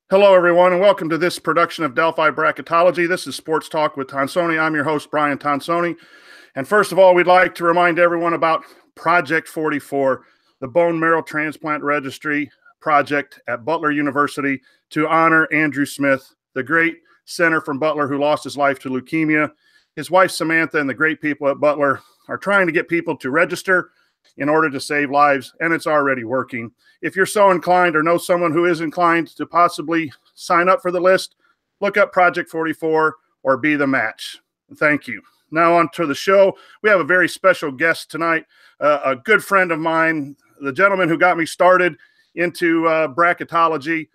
Hello, everyone, and welcome to this production of Delphi Bracketology. This is Sports Talk with Tonsoni. I'm your host, Brian Tonsoni. And first of all, we'd like to remind everyone about Project 44, the bone marrow transplant registry project at Butler University to honor Andrew Smith, the great center from Butler who lost his life to leukemia. His wife, Samantha, and the great people at Butler are trying to get people to register in order to save lives, and it's already working. If you're so inclined or know someone who is inclined to possibly sign up for the list, look up Project 44 or Be the Match. Thank you. Now on to the show. We have a very special guest tonight, a good friend of mine, the gentleman who got me started into bracketology,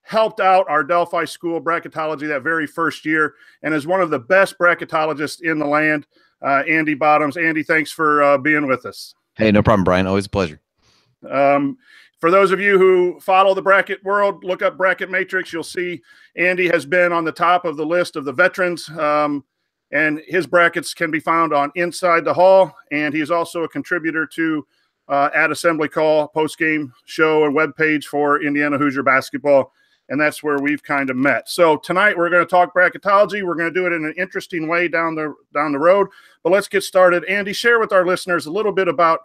helped out our Delphi school bracketology that very first year, and is one of the best bracketologists in the land, Andy Bottoms. Andy, thanks for being with us. Hey, no problem, Brian. Always a pleasure. For those of you who follow the bracket world, look up Bracket Matrix. You'll see Andy has been on the top of the list of the veterans, and his brackets can be found on Inside the Hall. And he's also a contributor to At Assembly Call, post-game show and webpage for Indiana Hoosier basketball. And that's where we've kind of met. So tonight we're going to talk bracketology. We're going to do it in an interesting way down the road. But let's get started. Andy, share with our listeners a little bit about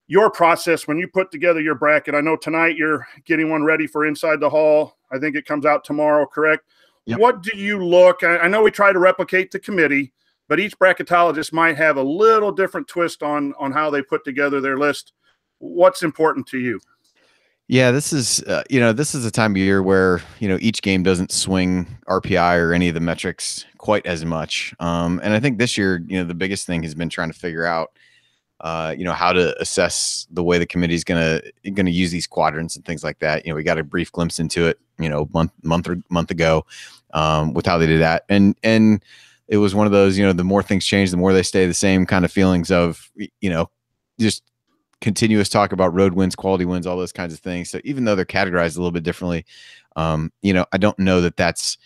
your process when you put together your bracket. I know tonight you're getting one ready for Inside the Hall. I think it comes out tomorrow, correct? Yep. What do you look? I know we try to replicate the committee, but each bracketologist might have a little different twist on how they put together their list. What's important to you? Yeah, this is a time of year where, each game doesn't swing RPI or any of the metrics quite as much. And I think this year, the biggest thing has been trying to figure out, how to assess the way the committee is going to use these quadrants and things like that. We got a brief glimpse into it, month ago, with how they did that. And it was one of those, the more things change, the more they stay the same kind of feelings of, just continuous talk about road wins, quality wins, all those kinds of things. So even though they're categorized a little bit differently, I don't know that that's,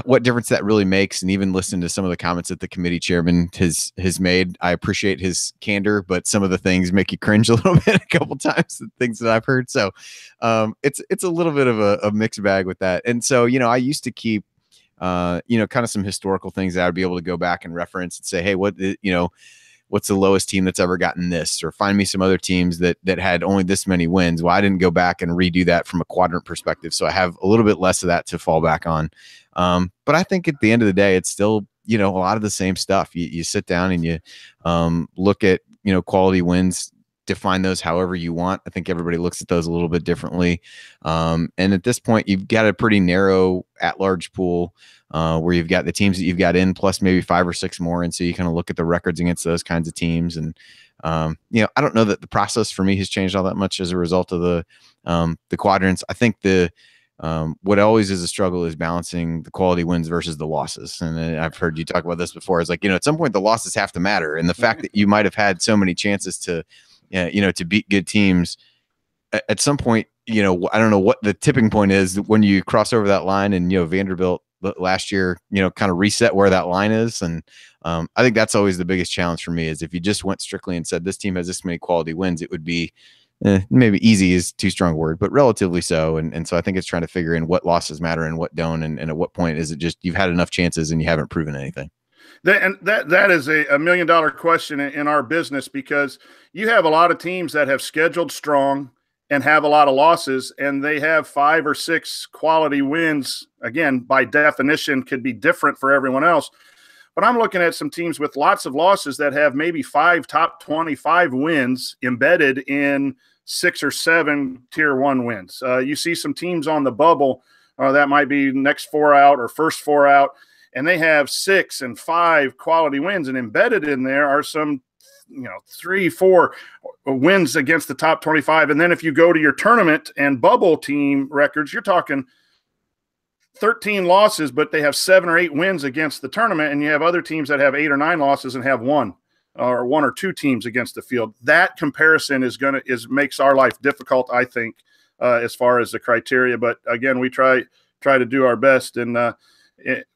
what difference that really makes. And even listening to some of the comments that the committee chairman has made, I appreciate his candor, but some of the things make you cringe a little bit a couple times, the things that I've heard. So it's a little bit of a mixed bag with that. And so, I used to keep, kind of some historical things that I'd be able to go back and reference and say, hey, what's the lowest team that's ever gotten this, or find me some other teams that had only this many wins. Well, I didn't go back and redo that from a quadrant perspective. So I have a little bit less of that to fall back on. But I think at the end of the day, it's still, a lot of the same stuff. You sit down and you look at, quality wins, define those however you want. I think everybody looks at those a little bit differently. And at this point, you've got a pretty narrow at-large pool, where you've got the teams that you've got in, plus maybe 5 or 6 more. And so you kind of look at the records against those kinds of teams. And, I don't know that the process for me has changed all that much as a result of the quadrants. I think what always is a struggle is balancing the quality wins versus the losses. And I've heard you talk about this before. It's like, at some point the losses have to matter. And the fact that you might have had so many chances to beat good teams at some point, I don't know what the tipping point is when you cross over that line. And, Vanderbilt last year, kind of reset where that line is. And I think that's always the biggest challenge for me, is if you just went strictly and said this team has this many quality wins, it would be maybe easy is too strong a word, but relatively so. And so I think it's trying to figure in what losses matter and what don't. And at what point is it just you've had enough chances and you haven't proven anything? That is a $1 million question in our business, because you have a lot of teams that have scheduled strong and have a lot of losses, and they have 5 or 6 quality wins. Again, by definition, could be different for everyone else. But I'm looking at some teams with lots of losses that have maybe 5 top 25 wins embedded in 6 or 7 tier 1 wins. You see some teams on the bubble that might be next 4 out or first 4 out, and they have 6 and 5 quality wins, and embedded in there are some 3, 4 wins against the top 25. And then if you go to your tournament and bubble team records, you're talking 13 losses, but they have 7 or 8 wins against the tournament. And you have other teams that have 8 or 9 losses and have 1 or 2 teams against the field. That comparison makes our life difficult, I think, as far as the criteria. But again, we try to do our best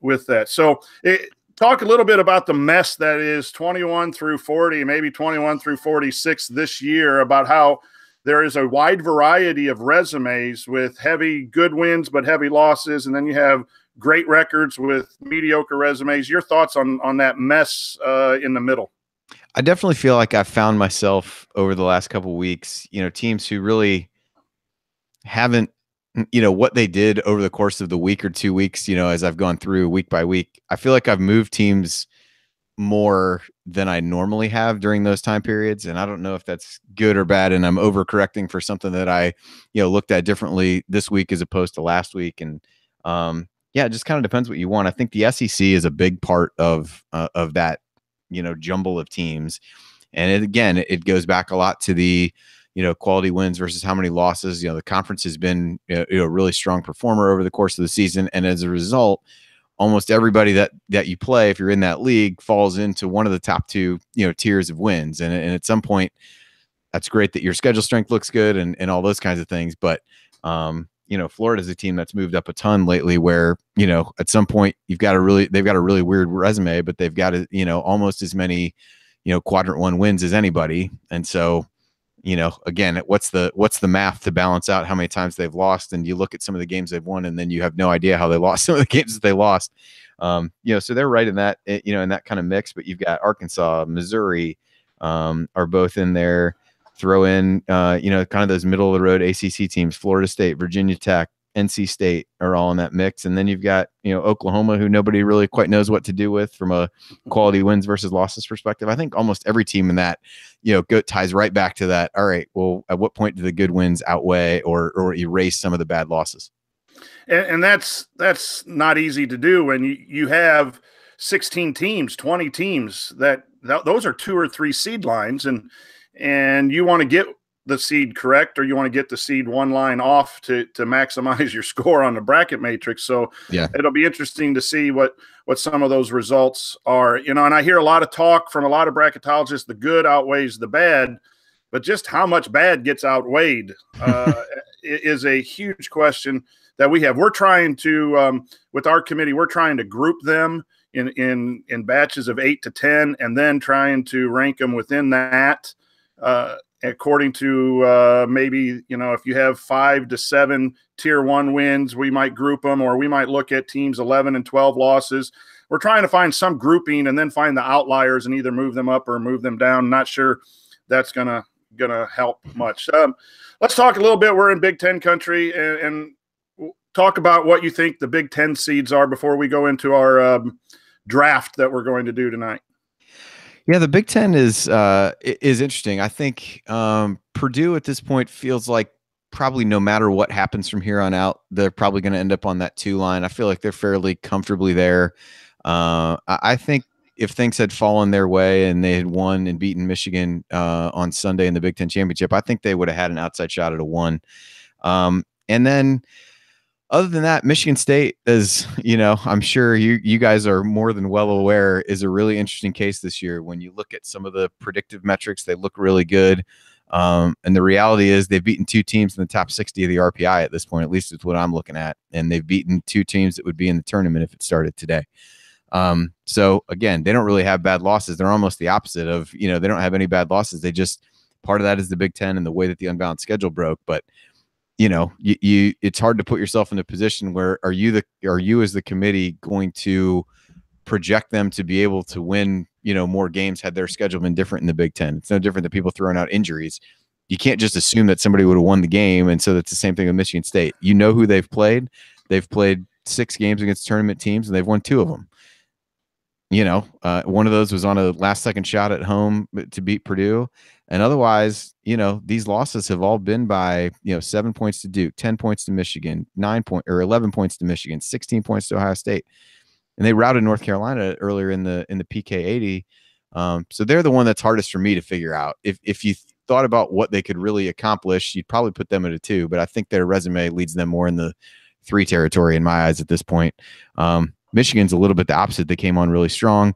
with that. So talk a little bit about the mess that is 21 through 40, maybe 21 through 46 this year, about how there is a wide variety of resumes with heavy good wins but heavy losses, and then you have great records with mediocre resumes. Your thoughts on that mess in the middle? I definitely feel like I've found myself over the last couple of weeks, teams who really haven't, what they did over the course of the week or 2 weeks, as I've gone through week by week. I feel like I've moved teams more than I normally have during those time periods. And I don't know if that's good or bad. And I'm overcorrecting for something that I, looked at differently this week as opposed to last week. And yeah, it just kind of depends what you want. I think the SEC is a big part of that, jumble of teams. And again, it goes back a lot to the, quality wins versus how many losses. The conference has been a really strong performer over the course of the season. And as a result, almost everybody that you play, if you're in that league, falls into one of the top two, tiers of wins. And at some point, that's great that your schedule strength looks good and all those kinds of things. But, Florida is a team that's moved up a ton lately where, at some point they've got a really weird resume, but they've got, almost as many, quadrant one wins as anybody. And so, again, what's the math to balance out how many times they've lost? And you look at some of the games they've won, and then you have no idea how they lost some of the games that they lost. So they're right in that, in that kind of mix. But you've got Arkansas, Missouri, are both in there. Throw in, kind of those middle of the road ACC teams, Florida State, Virginia Tech, NC State are all in that mix. And then you've got, Oklahoma, who nobody really quite knows what to do with from a quality wins versus losses perspective. I think almost every team in that, ties right back to that. All right, well, at what point do the good wins outweigh or erase some of the bad losses? And that's not easy to do when you have 16 teams, 20 teams those are 2 or 3 seed lines, and you want to get the seed correct, or you want to get the seed one line off to maximize your score on the bracket matrix. So yeah, it'll be interesting to see what some of those results are, and I hear a lot of talk from a lot of bracketologists, the good outweighs the bad, but just how much bad gets outweighed is a huge question that we have. We're trying to, with our committee, we're trying to group them in batches of 8 to 10, and then trying to rank them within that, according to maybe, if you have 5 to 7 tier 1 wins, we might group them, or we might look at teams 11 and 12 losses. We're trying to find some grouping and then find the outliers and either move them up or move them down. Not sure that's gonna help much. Let's talk a little bit. We're in Big Ten country, and talk about what you think the Big Ten seeds are before we go into our draft that we're going to do tonight. Yeah, the Big Ten is interesting. I think Purdue at this point feels like probably no matter what happens from here on out, they're probably going to end up on that 2 line. I feel like they're fairly comfortably there. I think if things had fallen their way and they had won and beaten Michigan on Sunday in the Big Ten championship, I think they would have had an outside shot at a 1. And then other than that, Michigan State is, I'm sure you guys are more than well aware, is a really interesting case this year. When you look at some of the predictive metrics, they look really good. And the reality is they've beaten 2 teams in the top 60 of the RPI at this point, at least it's what I'm looking at. And they've beaten 2 teams that would be in the tournament if it started today. So again, they don't really have bad losses. They're almost the opposite of, they don't have any bad losses. They just, part of that is the Big Ten and the way that the unbalanced schedule broke. But it's hard to put yourself in a position where are you as the committee going to project them to be able to win, more games had their schedule been different in the Big Ten. It's no different than people throwing out injuries. You can't just assume that somebody would have won the game. And so that's the same thing with Michigan State. Who they've played. They've played 6 games against tournament teams and they've won 2 of them. One of those was on a last second shot at home to beat Purdue. And otherwise, these losses have all been by, 7 points to Duke, 10 points to Michigan, 11 points to Michigan, 16 points to Ohio State. And they routed North Carolina earlier in the PK 80. So they're the one that's hardest for me to figure out. If you thought about what they could really accomplish, you'd probably put them at a 2, but I think their resume leads them more in the 3 territory in my eyes at this point. Michigan's a little bit the opposite. They came on really strong.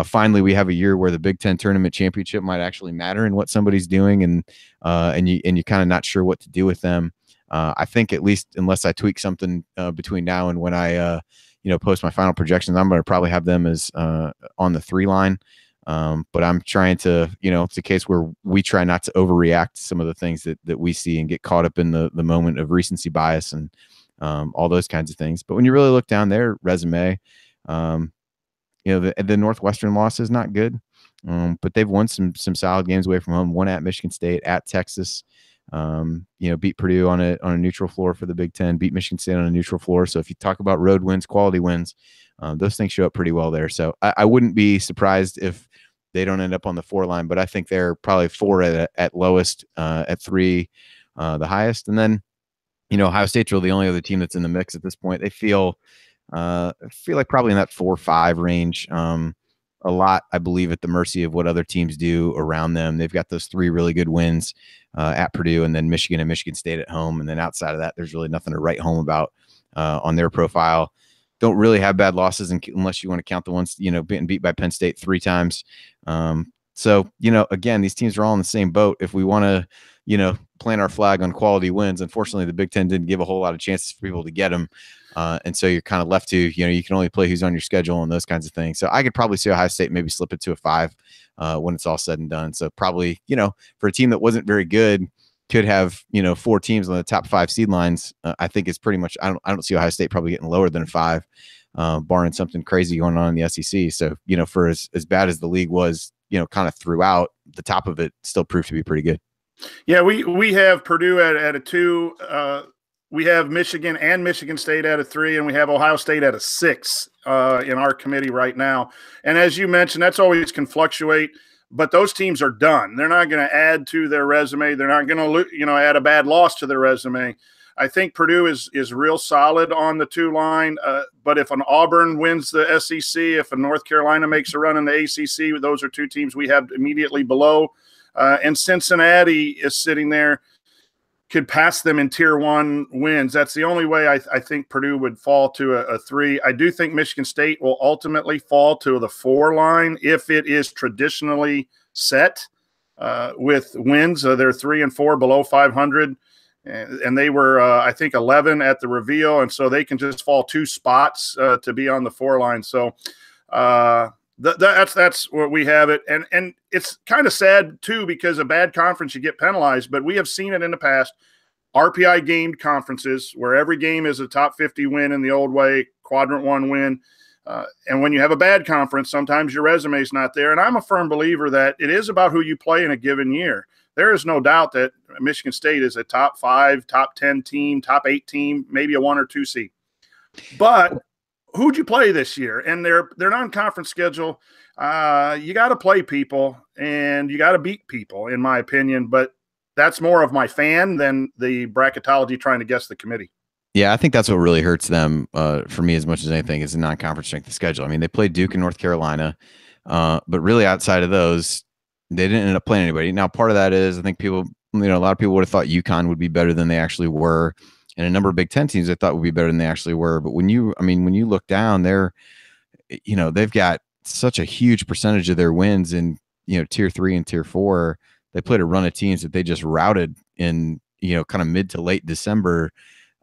Finally, we have a year where the Big Ten tournament championship might actually matter in what somebody's doing, and you're kind of not sure what to do with them. I think at least unless I tweak something between now and when I post my final projections, I'm going to probably have them as on the 3 line. But I'm trying to, it's a case where we try not to overreact to some of the things that we see and get caught up in the moment of recency bias and all those kinds of things. But when you really look down their resume, the Northwestern loss is not good, but they've won some solid games away from home. One at Michigan State, at Texas. Beat Purdue on a neutral floor for the Big Ten. Beat Michigan State on a neutral floor. So if you talk about road wins, quality wins, those things show up pretty well there. So I wouldn't be surprised if they don't end up on the 4 line, but I think they're probably 4 at lowest, at 3 the highest, and then Ohio State's really the only other team that's in the mix at this point. They feel like probably in that 4-5 range. A lot, I believe, at the mercy of what other teams do around them. They've got those 3 really good wins at Purdue, and then Michigan and Michigan State at home. And then outside of that, there's really nothing to write home about on their profile. Don't really have bad losses unless you want to count the ones, being beat by Penn State 3 times. So, again, these teams are all in the same boat. If we want to, plant our flag on quality wins, unfortunately, the Big Ten didn't give a whole lot of chances for people to get them. And so you're kind of left to, you can only play who's on your schedule and those kinds of things. So I could probably see Ohio State maybe slip it to a 5 when it's all said and done. So probably, for a team that wasn't very good, could have, 4 teams on the top 5 seed lines. I think it's pretty much, I don't see Ohio State probably getting lower than a 5, barring something crazy going on in the SEC. So, for as bad as the league was, kind of throughout, the top of it still proved to be pretty good. Yeah, we have Purdue at a 2. We have Michigan and Michigan State at a 3, and we have Ohio State at a 6 in our committee right now. And as you mentioned, that's always can fluctuate, but those teams are done. They're not going to add to their resume. They're not going to, add a bad loss to their resume. I think Purdue is real solid on the 2 line, but if an Auburn wins the SEC, if a North Carolina makes a run in the ACC, those are 2 teams we have immediately below. And Cincinnati is sitting there, could pass them in tier 1 wins. That's the only way I think Purdue would fall to a 3. I do think Michigan State will ultimately fall to the 4 line if it is traditionally set with wins. They're 3 and 4 below 500. And they were, I think, 11 at the reveal. And so they can just fall 2 spots to be on the 4 line. So that's what we have it. And it's kind of sad, too, because a bad conference, you get penalized. But we have seen it in the past. RPI gamed conferences where every game is a top 50 win in the old way, quadrant 1 win. And when you have a bad conference, sometimes your resume is not there. And I'm a firm believer that it is about who you play in a given year. There is no doubt that Michigan State is a top 5, top 10 team, top 8 team, maybe a 1 or 2 seed. But who'd you play this year? And their non-conference schedule, you got to play people and you got to beat people, in my opinion. But that's more of my fan than the bracketology trying to guess the committee. Yeah, I think that's what really hurts them for me as much as anything is the non-conference strength of schedule. I mean, they played Duke and North Carolina, but really outside of those, they didn't end up playing anybody. Now, part of that is I think people, a lot of people would have thought UConn would be better than they actually were. And a number of Big Ten teams I thought would be better than they actually were. But when you look down, they've got such a huge percentage of their wins in, tier 3 and tier 4. They played a run of teams that they just routed in, kind of mid to late December,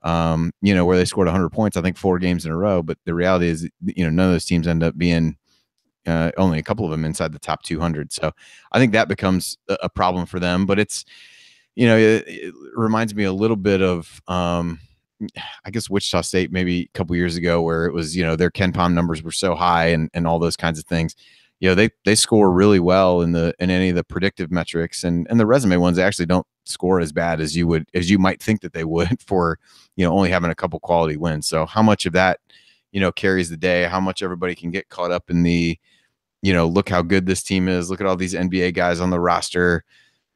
where they scored 100 points, I think 4 games in a row. But the reality is, none of those teams end up being only a couple of them inside the top 200. So I think that becomes a problem for them. But it's, it reminds me a little bit of, I guess Wichita State maybe a couple years ago, where it was, their KenPom numbers were so high and all those kinds of things. They score really well in any of the predictive metrics, and the resume ones actually don't score as bad as you might think that they would for, only having a couple quality wins. So how much of that, carries the day, how much everybody can get caught up in the, look how good this team is, look at all these NBA guys on the roster,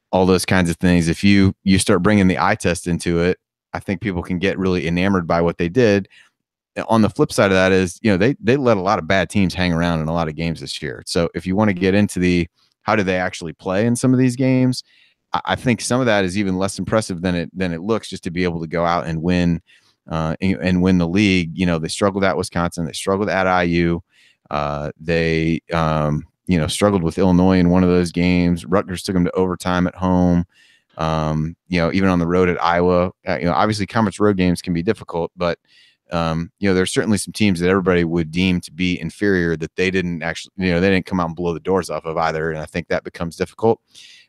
all those kinds of things. If you start bringing the eye test into it, I think people can get really enamored by what they did. On the flip side of that is, they let a lot of bad teams hang around in a lot of games this year. So if you want to get into the, how do they actually play in some of these games, I think some of that is even less impressive than it looks, just to be able to go out and win and win the league. They struggled at Wisconsin. They struggled at IU. They struggled with Illinois in one of those games. Rutgers took them to overtime at home. Even on the road at Iowa, obviously conference road games can be difficult, but there's certainly some teams that everybody would deem to be inferior that they didn't actually, they didn't come out and blow the doors off of either. And I think that becomes difficult.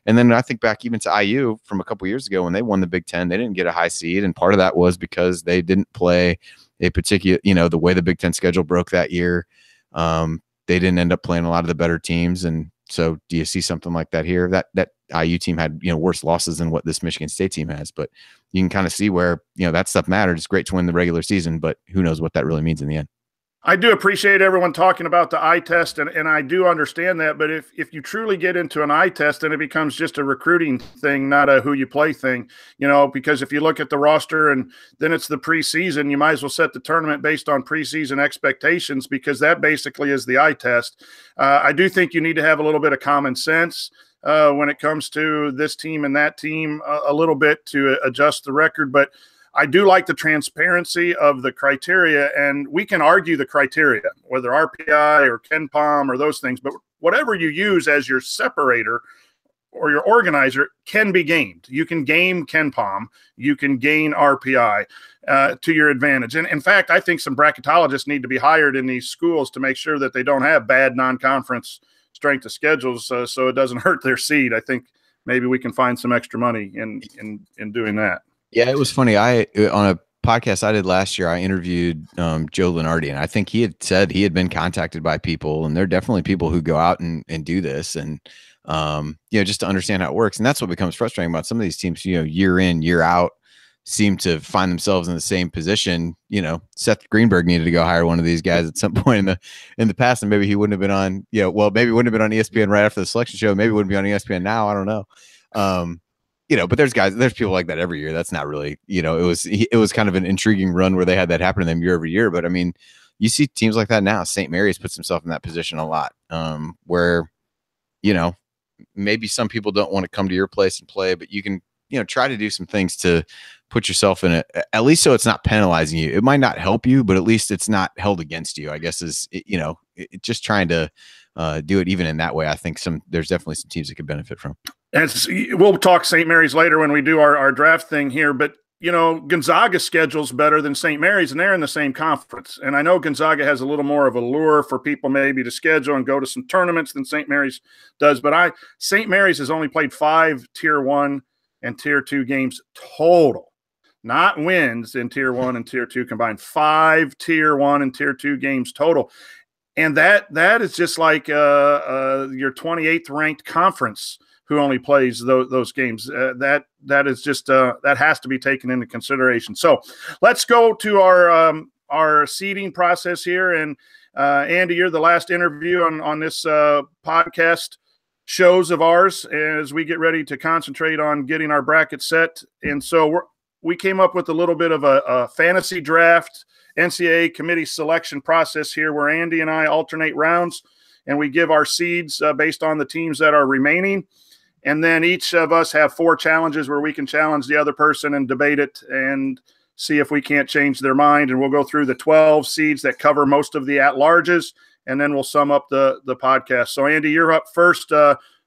And then I think back even to IU from a couple years ago when they won the Big Ten, they didn't get a high seed. And part of that was because they didn't play a particular, the way the Big Ten schedule broke that year. They didn't end up playing a lot of the better teams. And so do you see something like that here? That IU team had, worse losses than what this Michigan State team has, but you can kind of see where, that stuff mattered. It's great to win the regular season, but who knows what that really means in the end. I do appreciate everyone talking about the eye test, and I do understand that. But if you truly get into an eye test, then it becomes just a recruiting thing, not a who you play thing, because if you look at the roster and then it's the preseason, you might as well set the tournament based on preseason expectations because that basically is the eye test. I do think you need to have a little bit of common sense when it comes to this team and that team a little bit to adjust the record. But I do like the transparency of the criteria, and we can argue the criteria, whether RPI or KenPom or those things, but whatever you use as your separator or your organizer can be gamed. You can game KenPom, you can gain RPI to your advantage. And in fact, I think some bracketologists need to be hired in these schools to make sure that they don't have bad non-conference strength of schedules so it doesn't hurt their seed. I think maybe we can find some extra money in doing that. Yeah, it was funny. On a podcast I did last year, I interviewed Joe Lenardi, and I think he had said he had been contacted by people, and there are definitely people who go out and do this, and just to understand how it works. And that's what becomes frustrating about some of these teams. Year in, year out, seem to find themselves in the same position. Seth Greenberg needed to go hire one of these guys at some point in the past, and maybe he wouldn't have been on. Maybe he wouldn't have been on ESPN right after the selection show. Maybe he wouldn't be on ESPN now. I don't know. But there's people like that every year. That's not really, it was kind of an intriguing run where they had that happen to them year over year. But I mean, you see teams like that now. St. Mary's puts himself in that position a lot, where, maybe some people don't want to come to your place and play, but you can, try to do some things to put yourself in it, at least so it's not penalizing you. It might not help you, but at least it's not held against you, I guess just trying to do it even in that way. I think there's definitely some teams that could benefit from. And we'll talk St. Mary's later when we do our draft thing here, but Gonzaga's schedule's better than St. Mary's, and they're in the same conference. And I know Gonzaga has a little more of a lure for people maybe to schedule and go to some tournaments than St. Mary's does. But St. Mary's has only played 5 Tier 1 and Tier 2 games total, not wins in Tier 1 and Tier 2 combined. 5 Tier 1 and Tier 2 games total. And that is just like your 28th ranked conference who only plays those games. That is just that has to be taken into consideration. So let's go to our seeding process here. And Andy, you're the last interview on this podcast shows of ours as we get ready to concentrate on getting our bracket set. And so we came up with a little bit of a fantasy draft NCAA committee selection process here where Andy and I alternate rounds and we give our seeds based on the teams that are remaining. And then each of us have 4 challenges where we can challenge the other person and debate it and see if we can't change their mind. And we'll go through the 12 seeds that cover most of the at-larges, and then we'll sum up the podcast. So, Andy, you're up first.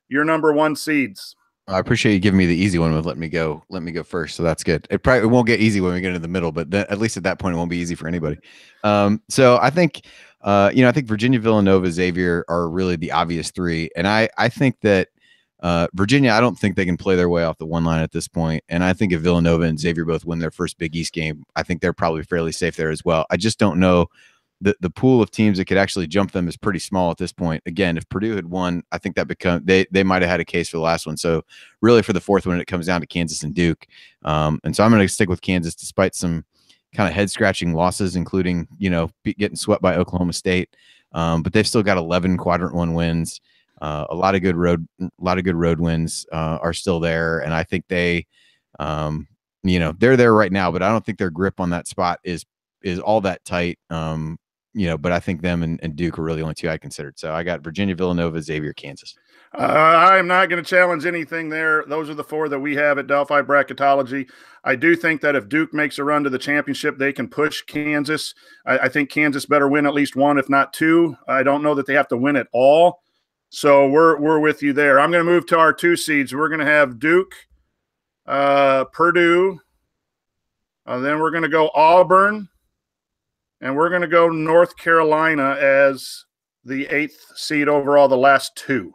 Your number 1 seeds. I appreciate you giving me the easy one with let me go first. So that's good. It won't get easy when we get into the middle, but at least at that point, it won't be easy for anybody. So I think, I think Virginia, Villanova, Xavier are really the obvious 3. And I think that Virginia, I don't think they can play their way off the one line at this point. And I think if Villanova and Xavier both win their first Big East game, I think they're probably fairly safe there as well. I just don't know. The pool of teams that could actually jump them is pretty small at this point. Again, if Purdue had won, I think that they might have had a case for the last one. So really for the fourth one, it comes down to Kansas and Duke. And so I'm going to stick with Kansas despite some kind of head scratching losses, including, getting swept by Oklahoma State. But they've still got 11 quadrant 1 wins. A lot of good road wins are still there. And I think they, they're there right now, but I don't think their grip on that spot is all that tight. But I think them and Duke are really the only 2 I considered. So I got Virginia, Villanova, Xavier, Kansas. I'm not going to challenge anything there. Those are the 4 that we have at Delphi Bracketology. I do think that if Duke makes a run to the championship, they can push Kansas. I think Kansas better win at least 1, if not 2. I don't know that they have to win it all. So we're with you there. I'm going to move to our 2 seeds. We're going to have Duke, Purdue. Then we're going to go Auburn, and we're going to go North Carolina as the 8th seed overall, the last two.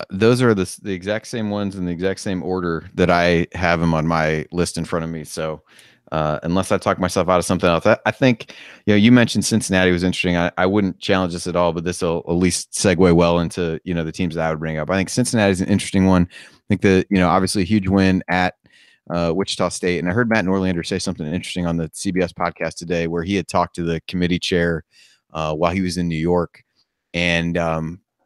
Those are the exact same ones in the exact same order that I have them on my list in front of me. So unless I talk myself out of something else, I think, you mentioned Cincinnati was interesting. I wouldn't challenge this at all, but this will at least segue well into, the teams that I would bring up. I think Cincinnati is an interesting one. I think that, obviously a huge win at Wichita State. And I heard Matt Norlander say something interesting on the CBS podcast today, where he had talked to the committee chair while he was in New York. And,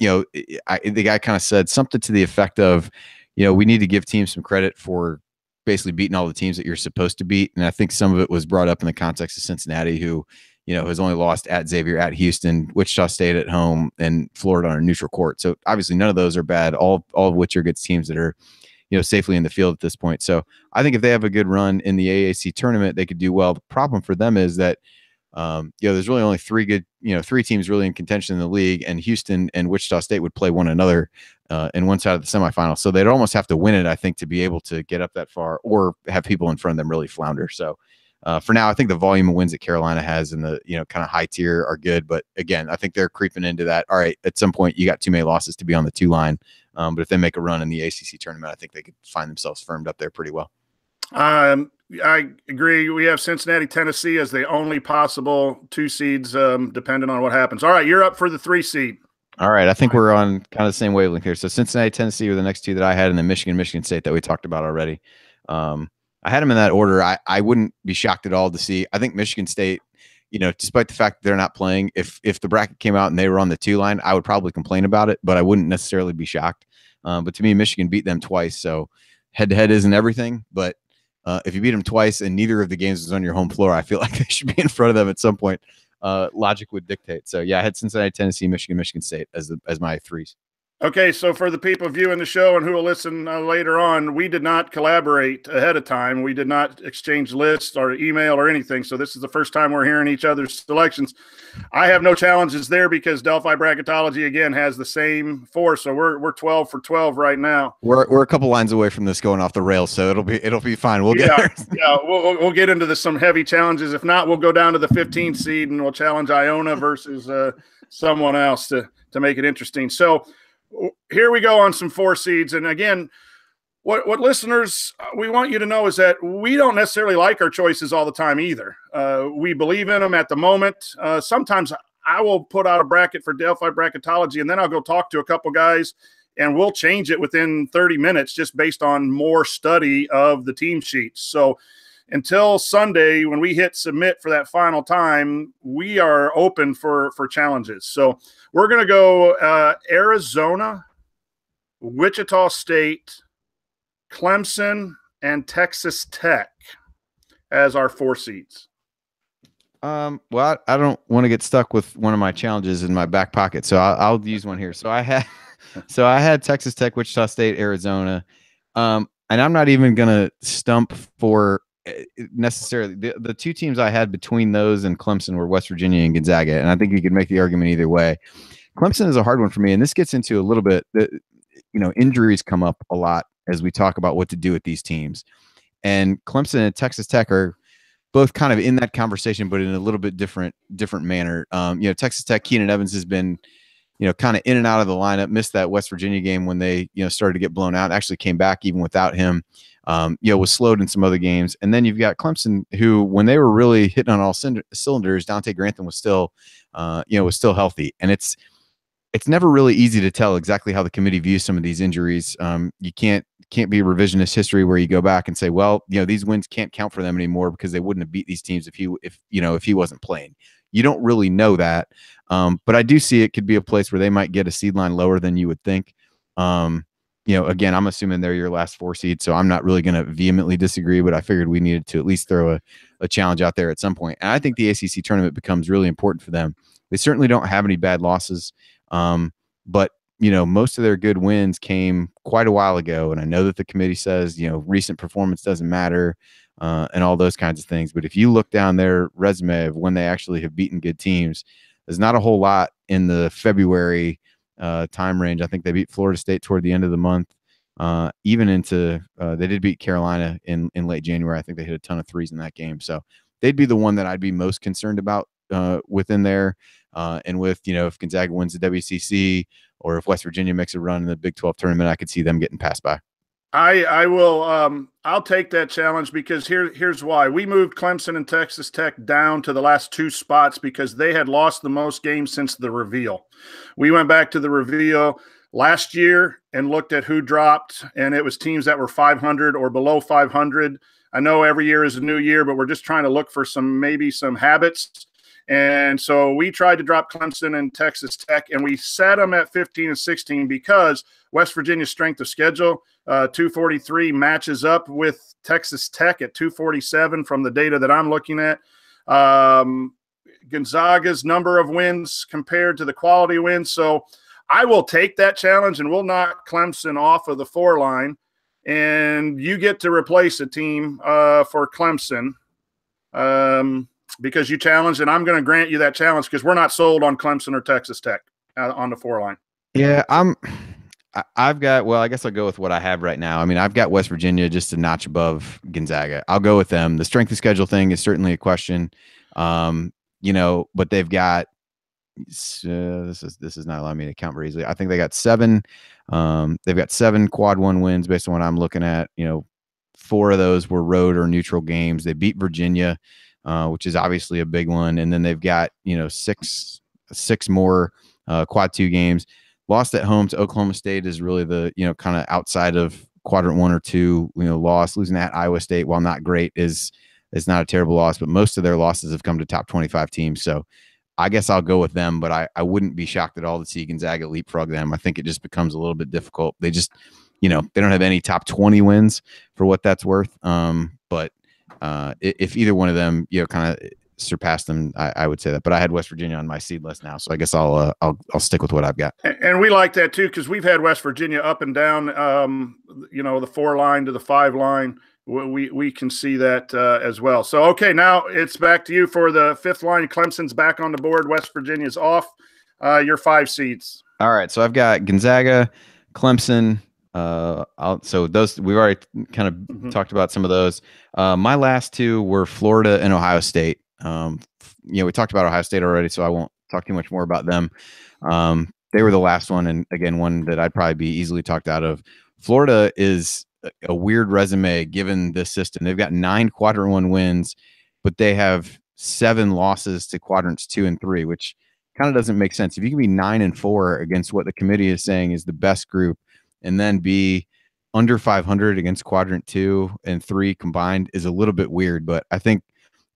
the guy kind of said something to the effect of, we need to give teams some credit for basically beating all the teams that you're supposed to beat. And I think some of it was brought up in the context of Cincinnati, who, has only lost at Xavier, at Houston, Wichita State at home, and Florida on a neutral court. So obviously none of those are bad, all of which are good teams that are, safely in the field at this point. So I think if they have a good run in the AAC tournament, they could do well. The problem for them is that, there's really only three teams really in contention in the league, and Houston and Wichita State would play one another in one side of the semifinal. So they'd almost have to win it, I think, to be able to get up that far, or have people in front of them really flounder. So for now, I think the volume of wins that Carolina has in the, kind of high tier are good. But again, I think they're creeping into that. All right, at some point you got too many losses to be on the 2 line. But if they make a run in the ACC tournament, I think they could find themselves firmed up there pretty well. I agree. We have Cincinnati, Tennessee as the only possible 2 seeds, depending on what happens. All right, you're up for the 3 seed. All right, I think we're on kind of the same wavelength here. So Cincinnati, Tennessee were the next 2 that I had, and then Michigan State that we talked about already. I had them in that order. I wouldn't be shocked at all to see. I think Michigan State, despite the fact that they're not playing, if the bracket came out and they were on the 2 line, I would probably complain about it, but I wouldn't necessarily be shocked. But to me, Michigan beat them twice, so head-to-head isn't everything, but if you beat them twice and neither of the games is on your home floor, I feel like they should be in front of them at some point. Logic would dictate. So yeah, I had Cincinnati, Tennessee, Michigan State as my 3s. Okay, so for the people viewing the show and who will listen later on, we did not collaborate ahead of time. We did not exchange lists or email or anything. So this is the first time we're hearing each other's selections. I have no challenges there because Delphi Bracketology again has the same 4. So we're 12 for 12 right now. We're a couple lines away from this going off the rails, so it'll be fine. We'll get there. Yeah, we'll get into some heavy challenges. If not, we'll go down to the 15th seed and we'll challenge Iona versus someone else to make it interesting. So here we go on some 4 seeds. And again, what listeners, we want you to know is that we don't necessarily like our choices all the time either. We believe in them at the moment. Sometimes I will put out a bracket for Delphi Bracketology, and then I'll go talk to a couple guys, and we'll change it within 30 minutes just based on more study of the team sheets. So until Sunday, when we hit submit for that final time, we are open for challenges. So we're going to go Arizona, Wichita State, Clemson, and Texas Tech as our 4 seeds. Well, I don't want to get stuck with one of my challenges in my back pocket, so I'll use one here. So I had Texas Tech, Wichita State, Arizona, and I'm not even going to stump for necessarily the 2 teams I had between those and Clemson were West Virginia and Gonzaga, and I think you could make the argument either way. Clemson is a hard one for me, and this gets into a little bit that injuries come up a lot as we talk about what to do with these teams, and Clemson and Texas Tech are both kind of in that conversation, but in a little bit different manner. Texas Tech, Keenan Evans has been kind of in and out of the lineup, missed that West Virginia game when they started to get blown out, actually came back even without him. Was slowed in some other games. And then you've got Clemson, who, when they were really hitting on all cylinders, Dante Grantham was still healthy. And it's never really easy to tell exactly how the committee views some of these injuries. You can't be revisionist history where you go back and say, well, these wins can't count for them anymore because they wouldn't have beat these teams if he wasn't playing. You don't really know that. But I do see it could be a place where they might get a seed line lower than you would think. Again, I'm assuming they're your last 4 seed, so I'm not really going to vehemently disagree, but I figured we needed to at least throw a challenge out there at some point. And I think the ACC tournament becomes really important for them. They certainly don't have any bad losses, but most of their good wins came quite a while ago. And I know that the committee says, recent performance doesn't matter, and all those kinds of things. But if you look down their resume of when they actually have beaten good teams, there's not a whole lot in the February time range. I think they beat Florida State toward the end of the month, even into they did beat Carolina in late January. I think they hit a ton of threes in that game. So they'd be the one that I'd be most concerned about within there. And with, if Gonzaga wins the WCC or if West Virginia makes a run in the Big 12 tournament, I could see them getting passed by. I will I'll take that challenge because here's why. We moved Clemson and Texas Tech down to the last 2 spots because they had lost the most games since the reveal. We went back to the reveal last year and looked at who dropped, and it was teams that were 500 or below 500. I know every year is a new year, but we're just trying to look for maybe some habits. And so we tried to drop Clemson and Texas Tech, and we set them at 15 and 16 because West Virginia's strength of schedule, 243, matches up with Texas Tech at 247 from the data that I'm looking at. Gonzaga's number of wins compared to the quality wins. So I will take that challenge, and we'll knock Clemson off of the 4 line, and you get to replace a team for Clemson. Because you challenged, and I'm going to grant you that challenge because we're not sold on Clemson or Texas Tech on the 4 line. Yeah, I've got, well, I guess I'll go with what I have right now. I mean, I've got West Virginia just a notch above Gonzaga. I'll go with them. The strength of schedule thing is certainly a question, but they've got, this is not allowing me to count very easily. I think they got 7. They've got 7 quad 1 wins based on what I'm looking at. 4 of those were road or neutral games. They beat Virginia, which is obviously a big one. And then they've got, 6 more quad 2 games. Lost at home to Oklahoma State is really the, kind of outside of quadrant 1 or 2, loss. Losing at Iowa State, while not great, is not a terrible loss, but most of their losses have come to top 25 teams. So I guess I'll go with them, but I wouldn't be shocked at all to see Gonzaga leapfrog them. I think it just becomes a little bit difficult. They just, they don't have any top 20 wins for what that's worth. But if either one of them, kind of surpassed them, I would say that. But I had West Virginia on my seed list now, so I guess I'll stick with what I've got. And we like that too because we've had West Virginia up and down. The 4 line to the 5 line. We can see that as well. So okay, now it's back to you for the 5th line. Clemson's back on the board. West Virginia's off. Your 5 seeds. All right, so I've got Gonzaga, Clemson. So those we've already kind of talked about some of those. My last 2 were Florida and Ohio State. We talked about Ohio State already, so I won't talk too much more about them. They were the last one, and again, one that I'd probably be easily talked out of. Florida is a weird resume given this system. They've got 9 quadrant 1 wins, but they have 7 losses to quadrants 2 and 3, which kind of doesn't make sense. If you can be 9 and 4 against what the committee is saying is the best group, and then be under 500 against quadrant 2 and 3 combined is a little bit weird. But I think,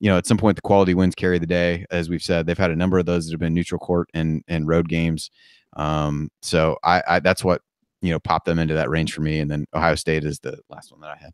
at some point the quality wins carry the day. As we've said, they've had a number of those that have been neutral court and road games. So I that's what, popped them into that range for me. And then Ohio State is the last one that I had.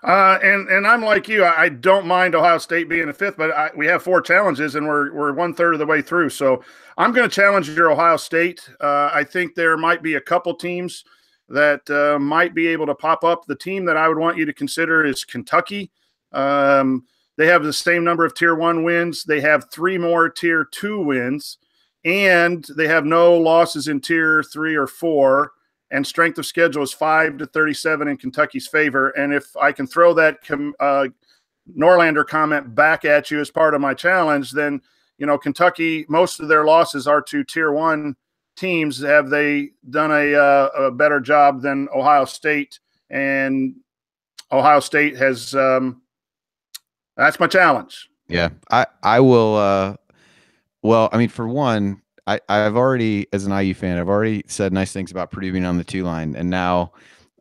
And I'm like you. I don't mind Ohio State being a 5th, but we have 4 challenges, and we're 1/3 of the way through. So I'm going to challenge your Ohio State. I think there might be a couple teams that might be able to pop up. The team that I would want you to consider is Kentucky. They have the same number of Tier 1 wins. They have 3 more Tier 2 wins, and they have no losses in Tier 3 or 4. And strength of schedule is 5-37 in Kentucky's favor. And if I can throw that Norlander comment back at you as part of my challenge, then, Kentucky, most of their losses are to Tier 1 teams. Have they done a better job than Ohio State? And Ohio State has that's my challenge. Yeah, I will. Well, I mean, for one, I've already, as an IU fan, I've already said nice things about Purdue being on the 2 line, and now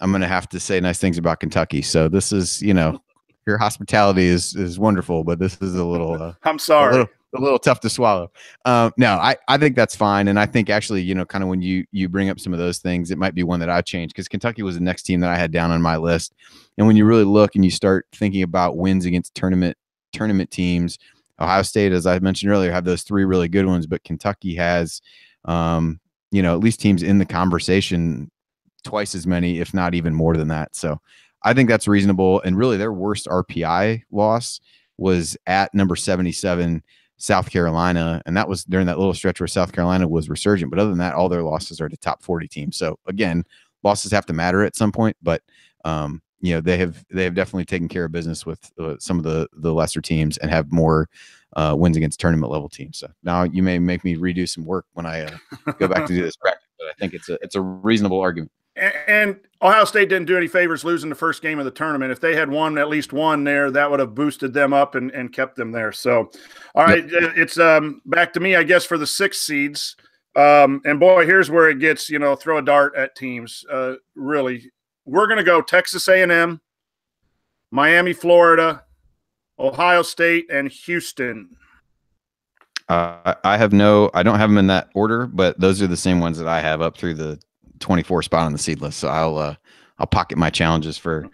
I'm going to have to say nice things about Kentucky. So this is, your hospitality is wonderful, but this is a little. I'm sorry. A little tough to swallow. No, I think that's fine. And I think actually, kind of when you bring up some of those things, it might be one that I changed because Kentucky was the next team that I had down on my list. And when you really look and you start thinking about wins against tournament teams, Ohio State, as I mentioned earlier, have those 3 really good ones, but Kentucky has, at least teams in the conversation twice as many, if not even more than that. So I think that's reasonable. And really their worst RPI loss was at number 77, South Carolina, and that was during that little stretch where South Carolina was resurgent. But other than that, all their losses are to top 40 teams. So again, losses have to matter at some point, but they have definitely taken care of business with some of the lesser teams and have more wins against tournament level teams. So now you may make me redo some work when I go back to do this practice, but I think it's a reasonable argument. And Ohio State didn't do any favors losing the first game of the tournament. If they had won at least one there, that would have boosted them up and kept them there. So, all right, it's back to me, I guess, for the 6 seeds. And boy, here's where it gets, throw a dart at teams. Really, we're going to go Texas A&M, Miami, Florida, Ohio State, and Houston. I don't have them in that order, but those are the same ones that I have up through the 24 spot on the seed list. So I'll pocket my challenges for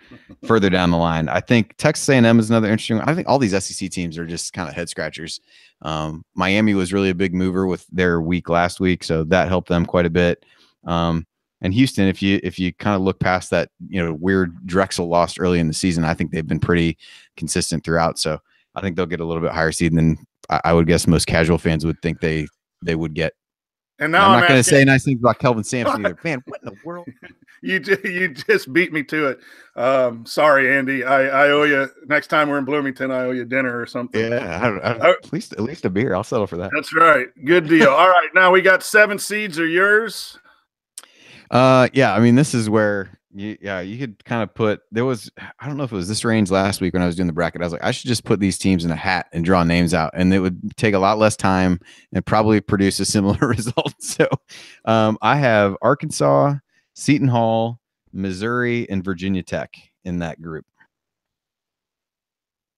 further down the line. I think Texas A&M is another interesting one. I think all these SEC teams are just kind of head scratchers. Miami was really a big mover with their week last week, so that helped them quite a bit. And Houston, if you kind of look past that, weird Drexel lost early in the season, I think they've been pretty consistent throughout. So I think they'll get a little bit higher seed than I would guess most casual fans would think they would get. And now I'm not going to say nice things about Kelvin Sampson either. Man, what in the world? You just beat me to it. Sorry, Andy. I owe you. Next time we're in Bloomington, I owe you dinner or something. Yeah, at least a beer. I'll settle for that. That's right. Good deal. All right, now we got 7 seeds are yours. Yeah. I mean, this is where you could kind of put. I don't know if it was this range last week when I was doing the bracket. I was like, I should just put these teams in a hat and draw names out, and it would take a lot less time and probably produce a similar result. So, I have Arkansas, Seton Hall, Missouri, and Virginia Tech in that group.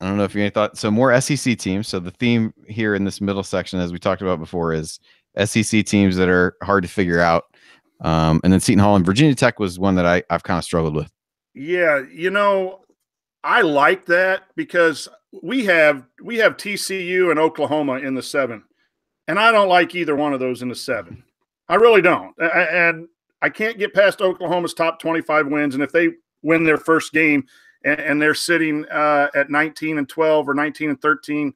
I don't know if you any thought. So more SEC teams. So the theme here in this middle section, as we talked about before, is SEC teams that are hard to figure out. And then Seton Hall and Virginia Tech was one that I've kind of struggled with. Yeah, I like that because we have TCU and Oklahoma in the 7, and I don't like either one of those in the 7. I really don't, and I can't get past Oklahoma's top 25 wins, and if they win their first game and they're sitting at 19-12 or 19-13,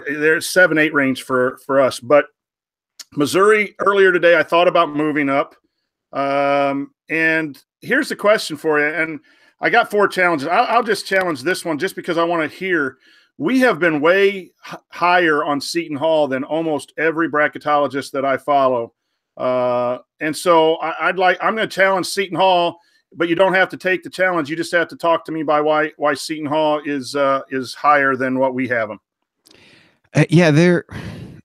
there's 7-8 range for us, but. Missouri, earlier today, I thought about moving up. And here's the question for you. And I got 4 challenges. I'll just challenge this one just because I want to hear. We have been way higher on Seton Hall than almost every bracketologist that I follow. And so I'm going to challenge Seton Hall, but you don't have to take the challenge. You just have to talk to me by why Seton Hall is higher than what we have them. Yeah, they're.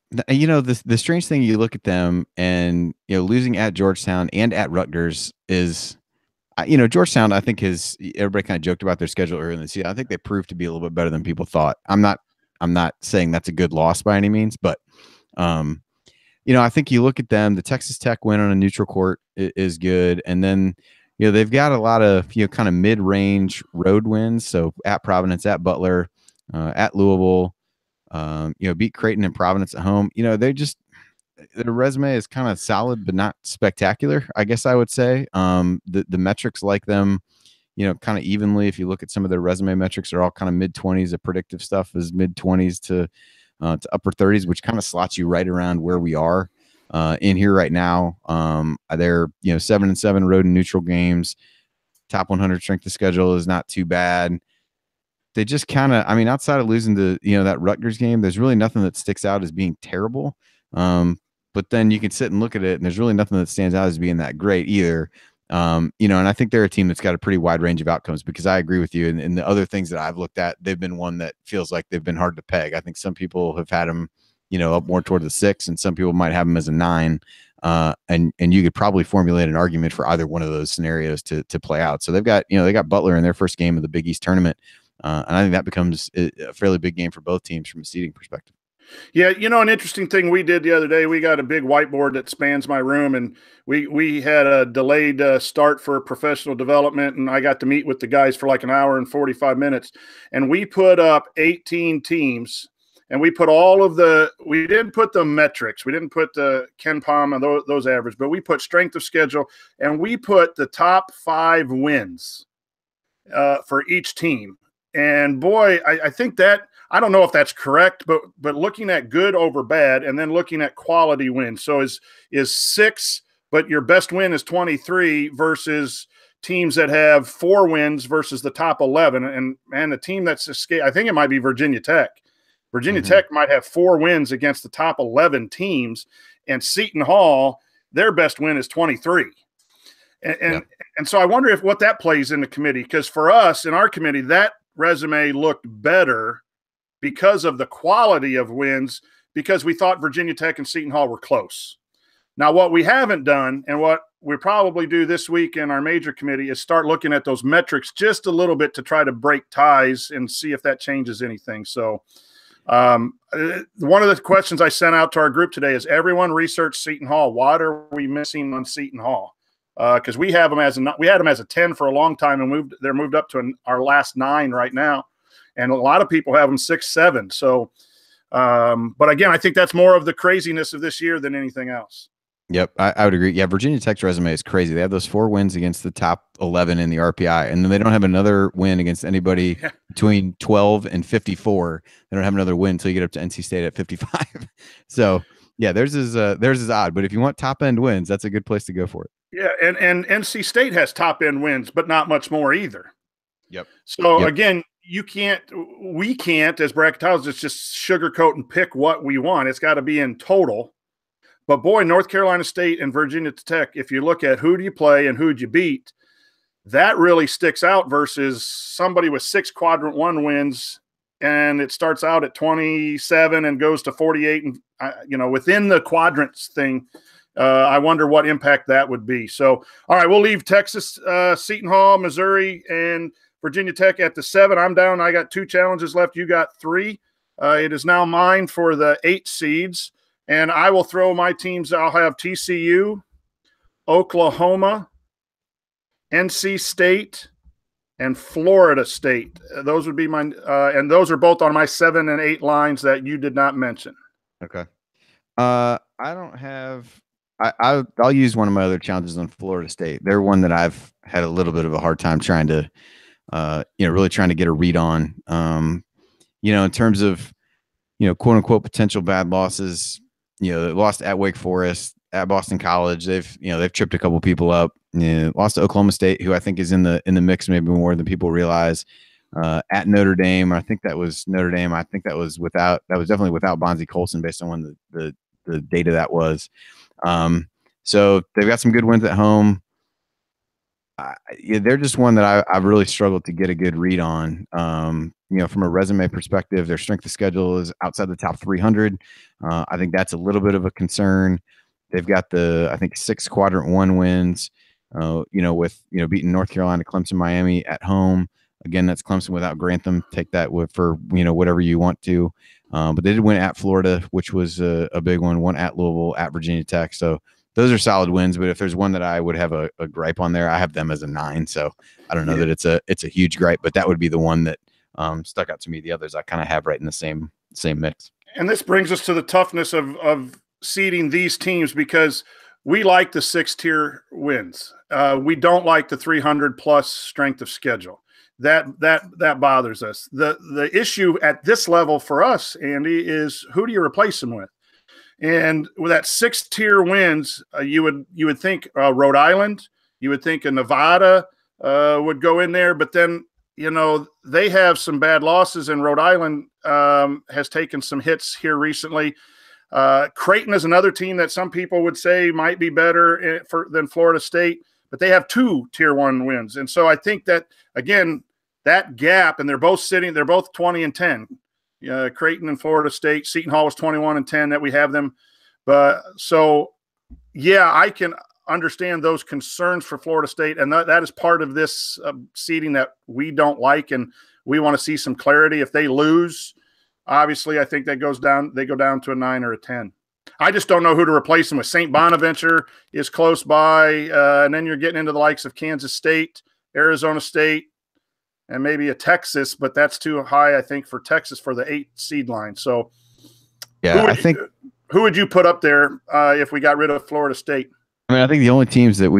The strange thing, you look at them and, losing at Georgetown and at Rutgers is, Georgetown, I think everybody kind of joked about their schedule earlier in the season. I think they proved to be a little bit better than people thought. I'm not saying that's a good loss by any means, but, I think you look at them, the Texas Tech win on a neutral court is good. And then, they've got a lot of, kind of mid-range road wins. So at Providence, at Butler, at Louisville, beat Creighton and Providence at home. Their resume is kind of solid, but not spectacular, I guess I would say. The metrics like them, kind of evenly. If you look at some of their resume metrics, are all kind of mid-20s. The predictive stuff is mid-20s to upper 30s, which kind of slots you right around where we are in here right now. They're 7-7 road and neutral games. Top 100 strength of schedule is not too bad. They just kind of, outside of losing to, that Rutgers game, there's really nothing that sticks out as being terrible. But then you can sit and look at it and there's really nothing that stands out as being that great either. And I think they're a team that's got a pretty wide range of outcomes because I agree with you. And the other things that I've looked at, they've been one that feels like they've been hard to peg. I think some people have had them, up more toward the 6, and some people might have them as a 9. And you could probably formulate an argument for either one of those scenarios to play out. So they've got, they got Butler in their first game of the Big East tournament. And I think that becomes a fairly big game for both teams from a seeding perspective. Yeah, an interesting thing we did the other day, we got a big whiteboard that spans my room, and we had a delayed start for professional development, and I got to meet with the guys for like an hour and 45 minutes, and we put up 18 teams, and we put we didn't put the metrics, we didn't put the Ken Palm and those average, but we put strength of schedule, and we put the top 5 wins for each team. And boy, I think that, I don't know if that's correct, but looking at good over bad and then looking at quality wins. So is 6, but your best win is 23 versus teams that have 4 wins versus the top 11. And the team that's escaped, I think it might be Virginia Tech. Virginia Tech might have 4 wins against the top 11 teams, and Seton Hall, their best win is 23. And so I wonder what that plays in the committee, because for us in our committee, that resume looked better because of the quality of wins, because we thought Virginia Tech and Seton Hall were close. Now, what we haven't done, and what we probably do this week in our major committee, is start looking at those metrics just a little bit to try to break ties and see if that changes anything. So one of the questions I sent out to our group today is, everyone research Seton Hall. What are we missing on Seton Hall? Because we have them we had them as a 10 for a long time, and they're moved up to our last 9 right now, and a lot of people have them 6, 7. So, but again, I think that's more of the craziness of this year than anything else. Yep, I would agree. Yeah, Virginia Tech's resume is crazy. They have those 4 wins against the top 11 in the RPI, and then they don't have another win against anybody between 12 and 54. They don't have another win until you get up to NC State at 55. So, yeah, theirs is odd. But if you want top end wins, that's a good place to go for it. Yeah, and NC State has top end wins, but not much more either. Yep. So again, we can't as bracketologists just sugarcoat and pick what we want. It's got to be in total. But boy, North Carolina State and Virginia Tech, if you look at who do you play and who do you beat, that really sticks out versus somebody with 6 quadrant 1 wins, and it starts out at 27 and goes to 48, and within the quadrants thing. I wonder what impact that would be. So, all right, we'll leave Texas, Seton Hall, Missouri, and Virginia Tech at the 7. I'm down. I got 2 challenges left. You got 3. It is now mine for the 8 seeds. And I will throw my teams. I'll have TCU, Oklahoma, NC State, and Florida State. Those would be my and those are both on my 7 and 8 lines that you did not mention. Okay. I don't have. I'll use one of my other challenges on Florida State. They're one that I've had a little bit of a hard time trying to, really trying to get a read on. In terms of, quote unquote potential bad losses. They lost at Wake Forest, at Boston College. They've tripped a couple people up. Lost to Oklahoma State, who I think is in the mix maybe more than people realize. At Notre Dame, I think that was Notre Dame. I think that was definitely without Bonzie Colson based on when the data that was. So they've got some good wins at home. They're just one that I've really struggled to get a good read on. From a resume perspective, their strength of schedule is outside the top 300. I think that's a little bit of a concern. They've got I think 6 quadrant 1 wins, with beating North Carolina, Clemson, Miami at home. Again, that's Clemson without Grantham. Take that for whatever you want to. But they did win at Florida, which was a big one at Louisville, at Virginia Tech. So those are solid wins. But if there's one that I would have a gripe on there, I have them as a 9. So I don't know that it's a huge gripe, but that would be the one that stuck out to me. The others I kind of have right in the same mix. And this brings us to the toughness of seeding these teams, because we like the 6-tier wins. We don't like the 300 plus strength of schedule. That bothers us. The issue at this level for us, Andy, is who do you replace them with? And with that 6-tier wins, you would think Rhode Island, you would think a Nevada would go in there, but then they have some bad losses, and Rhode Island has taken some hits here recently. Creighton is another team that some people would say might be better than Florida State, but they have 2 tier 1 wins. And so I think that, again, that gap, and they're both 20 and 10. Creighton and Florida State. Seton Hall was 21 and 10 that we have them. But so, yeah, I can understand those concerns for Florida State, and that is part of this seeding that we don't like, and we want to see some clarity. If they lose, obviously, I think they go down to a 9 or a 10. I just don't know who to replace them with. St. Bonaventure is close by, and then you're getting into the likes of Kansas State, Arizona State, and maybe a Texas, but that's too high, I think, for Texas for the 8 seed line. So, yeah, who would you put up there if we got rid of Florida State? I mean, I think the only teams that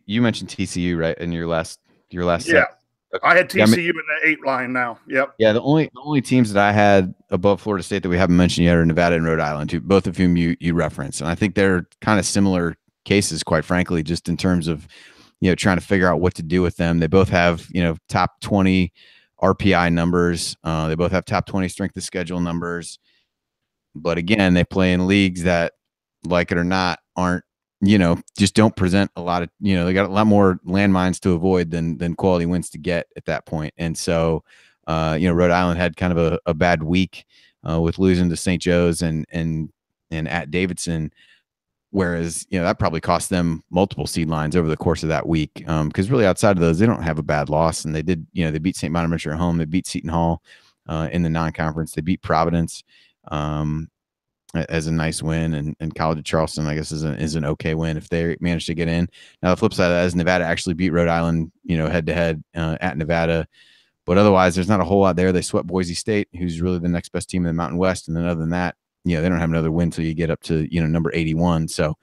you mentioned TCU, right, in your last yeah. set. Okay. I had TCU in the 8 line now. Yep. Yeah, the only teams that I had above Florida State that we haven't mentioned yet are Nevada and Rhode Island, both of whom you referenced. And I think they're kind of similar cases, quite frankly, just in terms of, trying to figure out what to do with them. They both have, top 20 RPI numbers. They both have top 20 strength of schedule numbers. But again, they play in leagues that, like it or not, aren't, just don't present a lot of, they got a lot more landmines to avoid than quality wins to get at that point. And so, Rhode Island had kind of a bad week with losing to St. Joe's and at Davidson. Whereas, that probably cost them multiple seed lines over the course of that week. Because really outside of those, they don't have a bad loss. And they did, they beat St. Bonaventure at home. They beat Seton Hall in the non-conference. They beat Providence as a nice win. And College of Charleston, I guess, is an okay win if they manage to get in. Now, the flip side of that is Nevada actually beat Rhode Island, head-to-head at Nevada. But otherwise, there's not a whole lot there. They swept Boise State, who's really the next best team in the Mountain West. And then other than that, they don't have another win until you get up to, number 81. So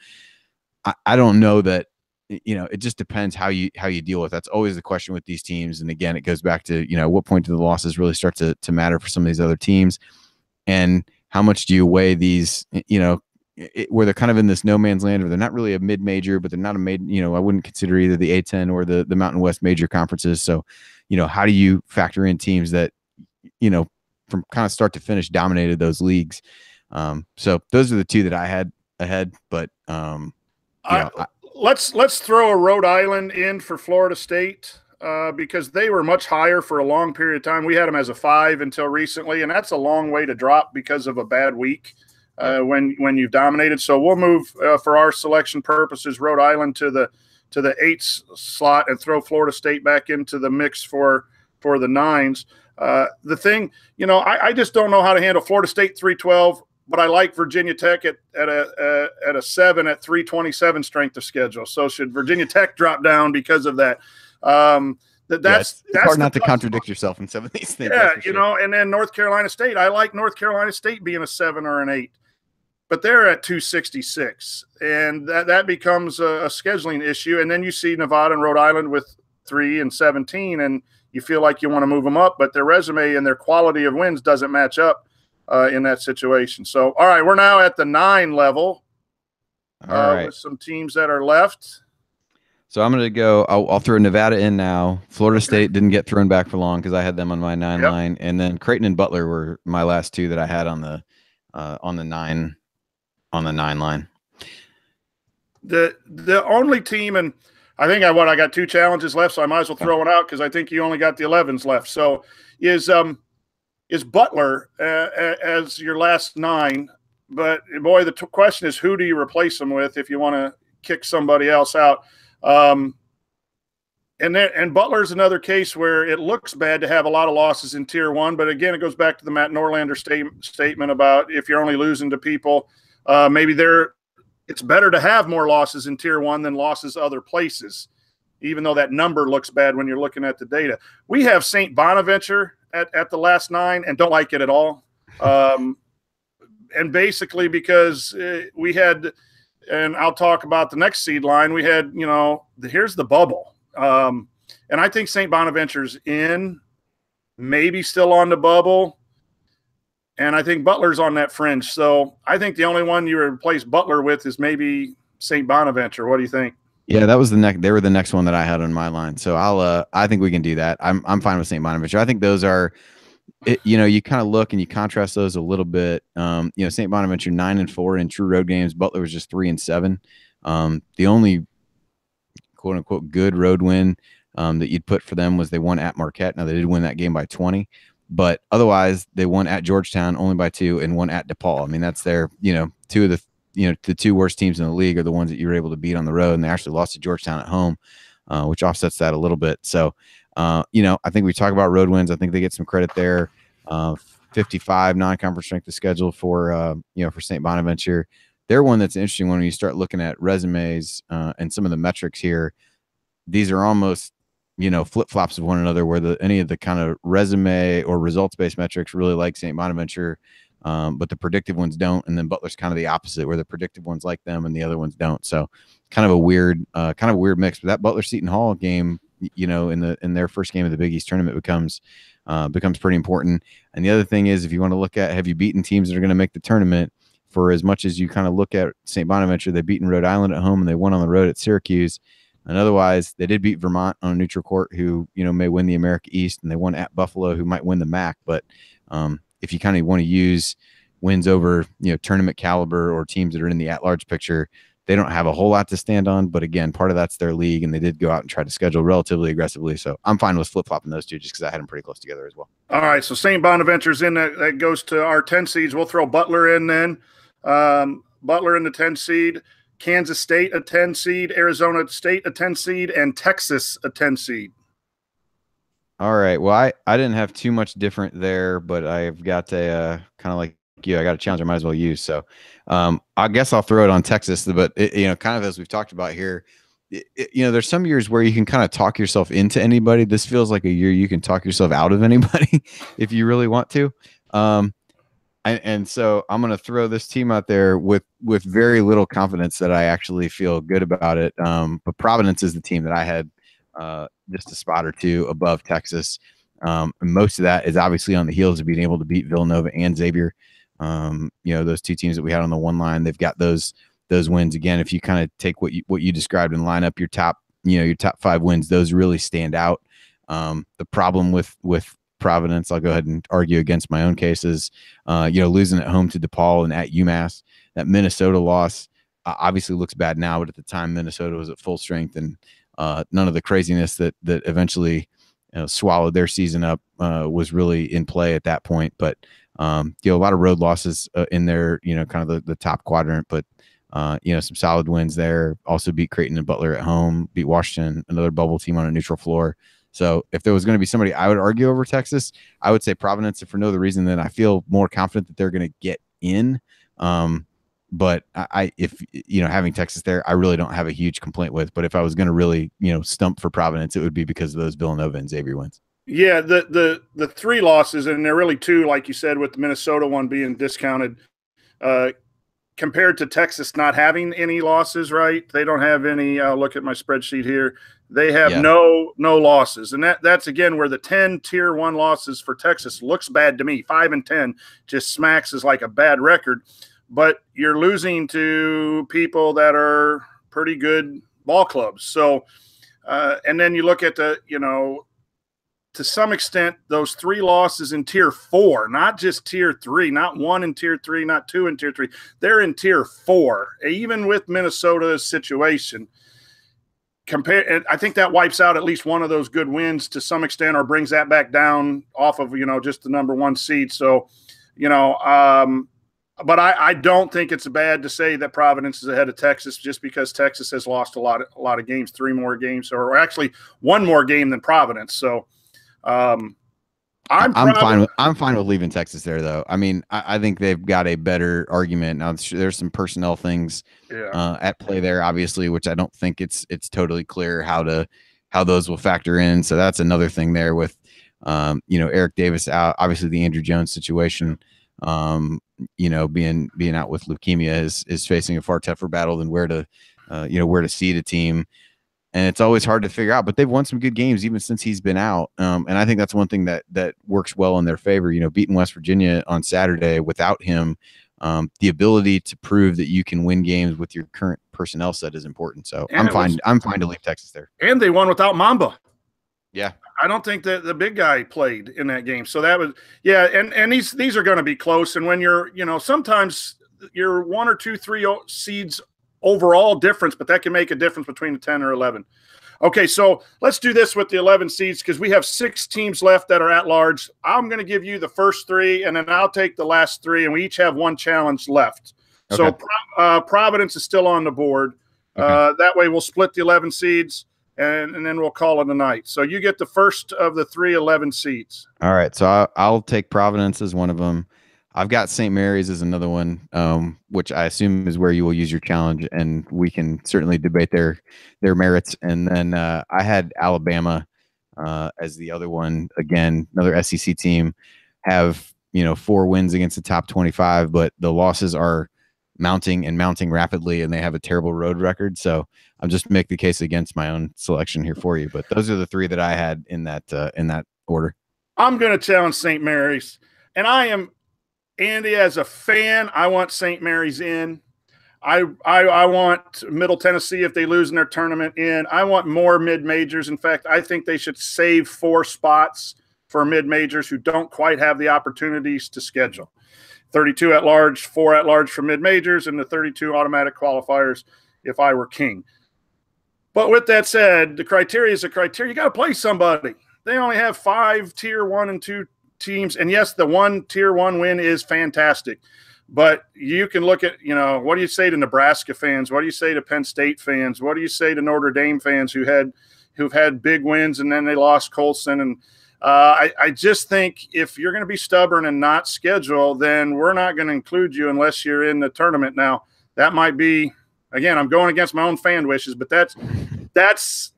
I don't know that, it just depends how you deal with. That's always the question with these teams. And again, it goes back to, what point do the losses really start to matter for some of these other teams, and how much do you weigh these, where they're kind of in this no man's land, or they're not really a mid major, but they're not a I wouldn't consider either the A10 or the Mountain West major conferences. So, how do you factor in teams that, from kind of start to finish dominated those leagues? So those are the two that I had ahead, but let's throw a Rhode Island in for Florida State because they were much higher for a long period of time. We had them as a 5 until recently, and that's a long way to drop because of a bad week when you've dominated. So we'll move for our selection purposes Rhode Island to the 8th slot and throw Florida State back into the mix for the 9s. The thing, I just don't know how to handle Florida State 312. But I like Virginia Tech at a 7 at 327 strength of schedule. So should Virginia Tech drop down because of that? That's hard not to contradict yourself in some of these things. Yeah, sure. And then North Carolina State. I like North Carolina State being a 7 or an 8, but they're at 266, and that becomes a scheduling issue. And then you see Nevada and Rhode Island with 3 and 17, and you feel like you want to move them up, but their resume and their quality of wins doesn't match up in that situation. So, all right, we're now at the 9 level with some teams that are left. So I'm going to go, I'll throw Nevada in now. Florida State didn't get thrown back for long because I had them on my 9 line. And then Creighton and Butler were my last two that I had on the 9 line. The only team, and I think I got 2 challenges left, so I might as well throw one out because I think you only got the 11s left. So is Butler as your last 9. But, boy, the question is who do you replace them with if you want to kick somebody else out? And Butler's another case where it looks bad to have a lot of losses in Tier 1. But, again, it goes back to the Matt Norlander statement about if you're only losing to people, maybe it's better to have more losses in Tier 1 than losses other places, even though that number looks bad when you're looking at the data. We have St. Bonaventure at the last 9 and don't like it at all. And basically because we had, and I'll talk about the next seed line, we had, here's the bubble. And I think St. Bonaventure's in, maybe still on the bubble. And I think Butler's on that fringe. So I think the only one you replace Butler with is maybe St. Bonaventure. What do you think? Yeah, that was they were the next one that I had on my line. So I think we can do that. I'm fine with St. Bonaventure. I think those are, you kind of look and you contrast those a little bit. St. Bonaventure 9-4 in true road games. Butler was just 3-7. The only quote unquote good road win that you'd put for them was they won at Marquette. Now they did win that game by 20, but otherwise they won at Georgetown only by 2 and won at DePaul. I mean, that's their, 2 of the the 2 worst teams in the league are the ones that you were able to beat on the road, and they actually lost to Georgetown at home, which offsets that a little bit. So, I think we talk about road wins. I think they get some credit there. 55 non-conference strength of schedule for St. Bonaventure. They're one that's interesting when you start looking at resumes and some of the metrics here. These are almost, flip-flops of one another where any of the kind of resume or results-based metrics really like St. Bonaventure, but the predictive ones don't. And then Butler's kind of the opposite, where the predictive ones like them and the other ones don't. So kind of a weird mix. But that Butler-Seton Hall game, in their first game of the Big East tournament becomes pretty important. And the other thing is, if you want to look at, have you beaten teams that are going to make the tournament? For as much as you kind of look at St. Bonaventure, they've beaten Rhode Island at home and they won on the road at Syracuse. And otherwise, they did beat Vermont on a neutral court, who may win the America East, and they won at Buffalo, who might win the MAC. But if you kind of want to use wins over tournament caliber or teams that are in the at-large picture, they don't have a whole lot to stand on. But again, part of that's their league, and they did go out and try to schedule relatively aggressively. So I'm fine with flip-flopping those two just because I had them pretty close together as well. All right, so St. Bonaventure's in that goes to our 10 seeds. We'll throw Butler in then. Butler in the 10 seed, Kansas State a 10 seed, Arizona State a 10 seed, and Texas a 10 seed. All right. Well, I didn't have too much different there, but I've got a kind of like you. I got a challenge I might as well use. So I guess I'll throw it on Texas. But kind of as we've talked about here, there's some years where you can kind of talk yourself into anybody. This feels like a year you can talk yourself out of anybody if you really want to. And so I'm going to throw this team out there with very little confidence that I actually feel good about it. But Providence is the team that I had just a spot or two above Texas. And most of that is obviously on the heels of being able to beat Villanova and Xavier. Those two teams that we had on the one line, they've got those wins. Again, if you kind of take what you described and line up your top 5 wins, those really stand out. The problem with Providence, I'll go ahead and argue against my own cases. Losing at home to DePaul and at UMass, that Minnesota loss obviously looks bad now, but at the time Minnesota was at full strength, and none of the craziness that eventually swallowed their season up was really in play at that point. But a lot of road losses in there, kind of the top quadrant, but some solid wins there. Also beat Creighton and Butler at home, beat Washington, another bubble team on a neutral floor. So if there was going to be somebody I would argue over Texas, I would say Providence, if for no other reason than I feel more confident that they're going to get in. But if having Texas there, I really don't have a huge complaint with. But if I was going to really, stump for Providence, it would be because of those Villanova and Xavier wins. Yeah, the 3 losses, and they're really 2, like you said, with the Minnesota one being discounted, compared to Texas not having any losses, right? They don't have any. I'll look at my spreadsheet here. They have no losses, and that's again where the 10 tier 1 losses for Texas looks bad to me. 5 and 10 just smacks as like a bad record, but you're losing to people that are pretty good ball clubs. So, and then you look at to some extent, those 3 losses in tier 4, not just tier 3, not 1 in tier 3, not 2 in tier 3. They're in tier 4, even with Minnesota's situation. And I think that wipes out at least one of those good wins to some extent, or brings that back down off of, just the number 1 seed. So, but I don't think it's bad to say that Providence is ahead of Texas just because Texas has lost a lot of games, 3 more games, or actually 1 more game than Providence. So, I'm fine with leaving Texas there, though. I mean, I think they've got a better argument now. There's some personnel things at play there, obviously, which I don't think it's totally clear how those will factor in. So that's another thing there with Eric Davis out. Obviously, the Andrew Jones situation, being out with leukemia is facing a far tougher battle than where to seed a team. And it's always hard to figure out, but they've won some good games even since he's been out. And I think that's one thing that works well in their favor. Beating West Virginia on Saturday without him, the ability to prove that you can win games with your current personnel set is important. So I'm fine to leave Texas there. And they won without Mamba. Yeah. I don't think that the big guy played in that game. So that was, and these are going to be close. And when you're, sometimes you're 1 or 2, 3 seeds overall difference, but that can make a difference between the 10 or 11. Okay, so let's do this with the 11 seeds because we have 6 teams left that are at large. I'm going to give you the first 3, and then I'll take the last 3, and we each have 1 challenge left. Okay. So Providence is still on the board. Okay. That way we'll split the 11 seeds, and then we'll call it a night. So you get the first of the 3 11 seeds. All right, so I'll take Providence as one of them. I've got St. Mary's as another one, which I assume is where you will use your challenge, and we can certainly debate their merits. And then I had Alabama as the other one. Again, another SEC team, have 4 wins against the top 25, but the losses are mounting rapidly, and they have a terrible road record. So I'm just make the case against my own selection here for you. But those are the 3 that I had in that order. I'm going to challenge St. Mary's, and I am. Andy, as a fan, I want St. Mary's in. I want Middle Tennessee, if they lose in their tournament, in. I want more mid-majors. In fact, I think they should save 4 spots for mid-majors who don't quite have the opportunities to schedule. 32 at large, 4 at large for mid-majors, and the 32 automatic qualifiers if I were king. But with that said, the criteria is a criteria. You got to play somebody. They only have 5 tier 1 and 2 teams. And yes, the one tier 1 win is fantastic. But you can look at, what do you say to Nebraska fans? What do you say to Penn State fans? What do you say to Notre Dame fans who've had big wins and then they lost Colson? And I just think if you're going to be stubborn and not schedule, then we're not going to include you unless you're in the tournament. Now, that might be, again, I'm going against my own fan wishes, but that's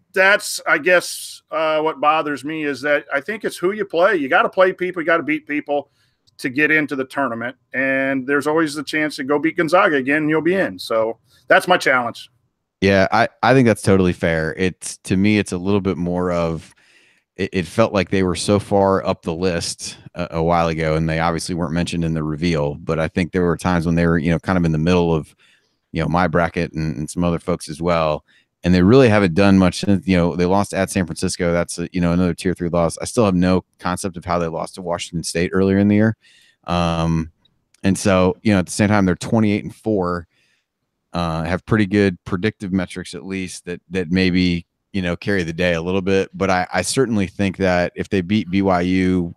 I guess what bothers me is that I think it's who you play. You got to play people. You got to beat people to get into the tournament. And there's always the chance to go beat Gonzaga again and you'll be in. So that's my challenge. Yeah, I think that's totally fair. To me, it's a little bit more of, it felt like they were so far up the list a while ago, and they obviously weren't mentioned in the reveal. But I think there were times when they were, kind of in the middle of, my bracket and some other folks as well. And they really haven't done much since, they lost at San Francisco. That's, another tier 3 loss. I still have no concept of how they lost to Washington State earlier in the year. And so, at the same time, they're 28-4, have pretty good predictive metrics, at least that maybe, carry the day a little bit. But I certainly think that if they beat BYU,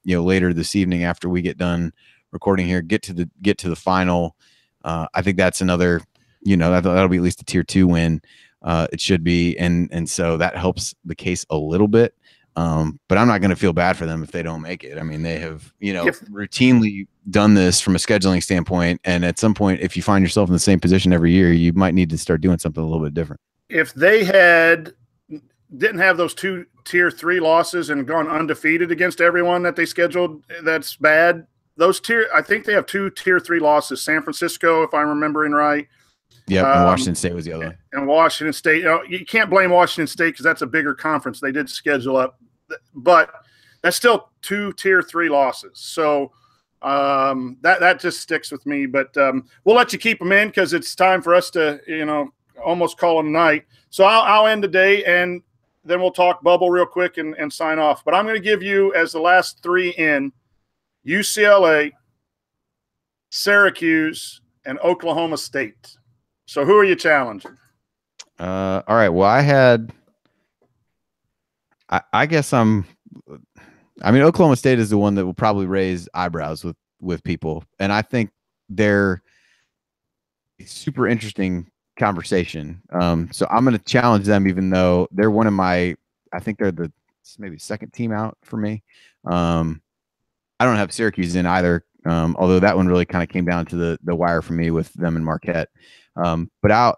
later this evening after we get done recording here, get to the final, I think that's another, that'll be at least a tier 2 win. It should be. And so that helps the case a little bit. But I'm not going to feel bad for them if they don't make it. I mean, they have, routinely done this from a scheduling standpoint. And at some point, if you find yourself in the same position every year, you might need to start doing something a little bit different. If they didn't have those 2 tier 3 losses and gone undefeated against everyone that they scheduled, that's bad. I think they have 2 tier 3 losses. San Francisco, if I'm remembering right. Yeah, and Washington State was the other one. And Washington State, you can't blame Washington State because that's a bigger conference. They did schedule up, but that's still 2 tier 3 losses. So that just sticks with me. But we'll let you keep them in because it's time for us to, almost call it a night. So I'll end the day, and then we'll talk bubble real quick and sign off. But I'm going to give you, as the last 3 in, UCLA, Syracuse, and Oklahoma State. So who are you challenging? All right. Well, I guess Oklahoma State is the one that will probably raise eyebrows with people. And I think they're a super interesting conversation. So I'm going to challenge them, even though they're one of my, I think they're maybe second team out for me. I don't have Syracuse in either. Although that one really kind of came down to the wire for me with them and Marquette. But I'll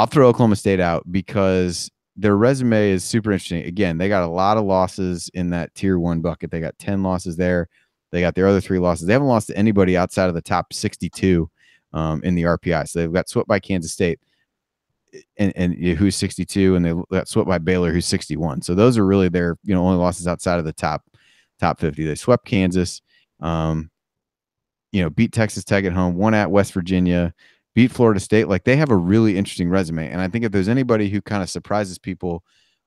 throw Oklahoma State out because their resume is super interesting. Again, they got a lot of losses in that tier 1 bucket. They got 10 losses there. They got their other 3 losses. They haven't lost to anybody outside of the top 62 in the RPI. So they've got swept by Kansas State and who's 62, and they got swept by Baylor, who's 61. So those are really their only losses outside of the top 50. They swept Kansas, beat Texas Tech at home, won at West Virginia, beat Florida State. Like, they have a really interesting resume. And I think if there's anybody who kind of surprises people,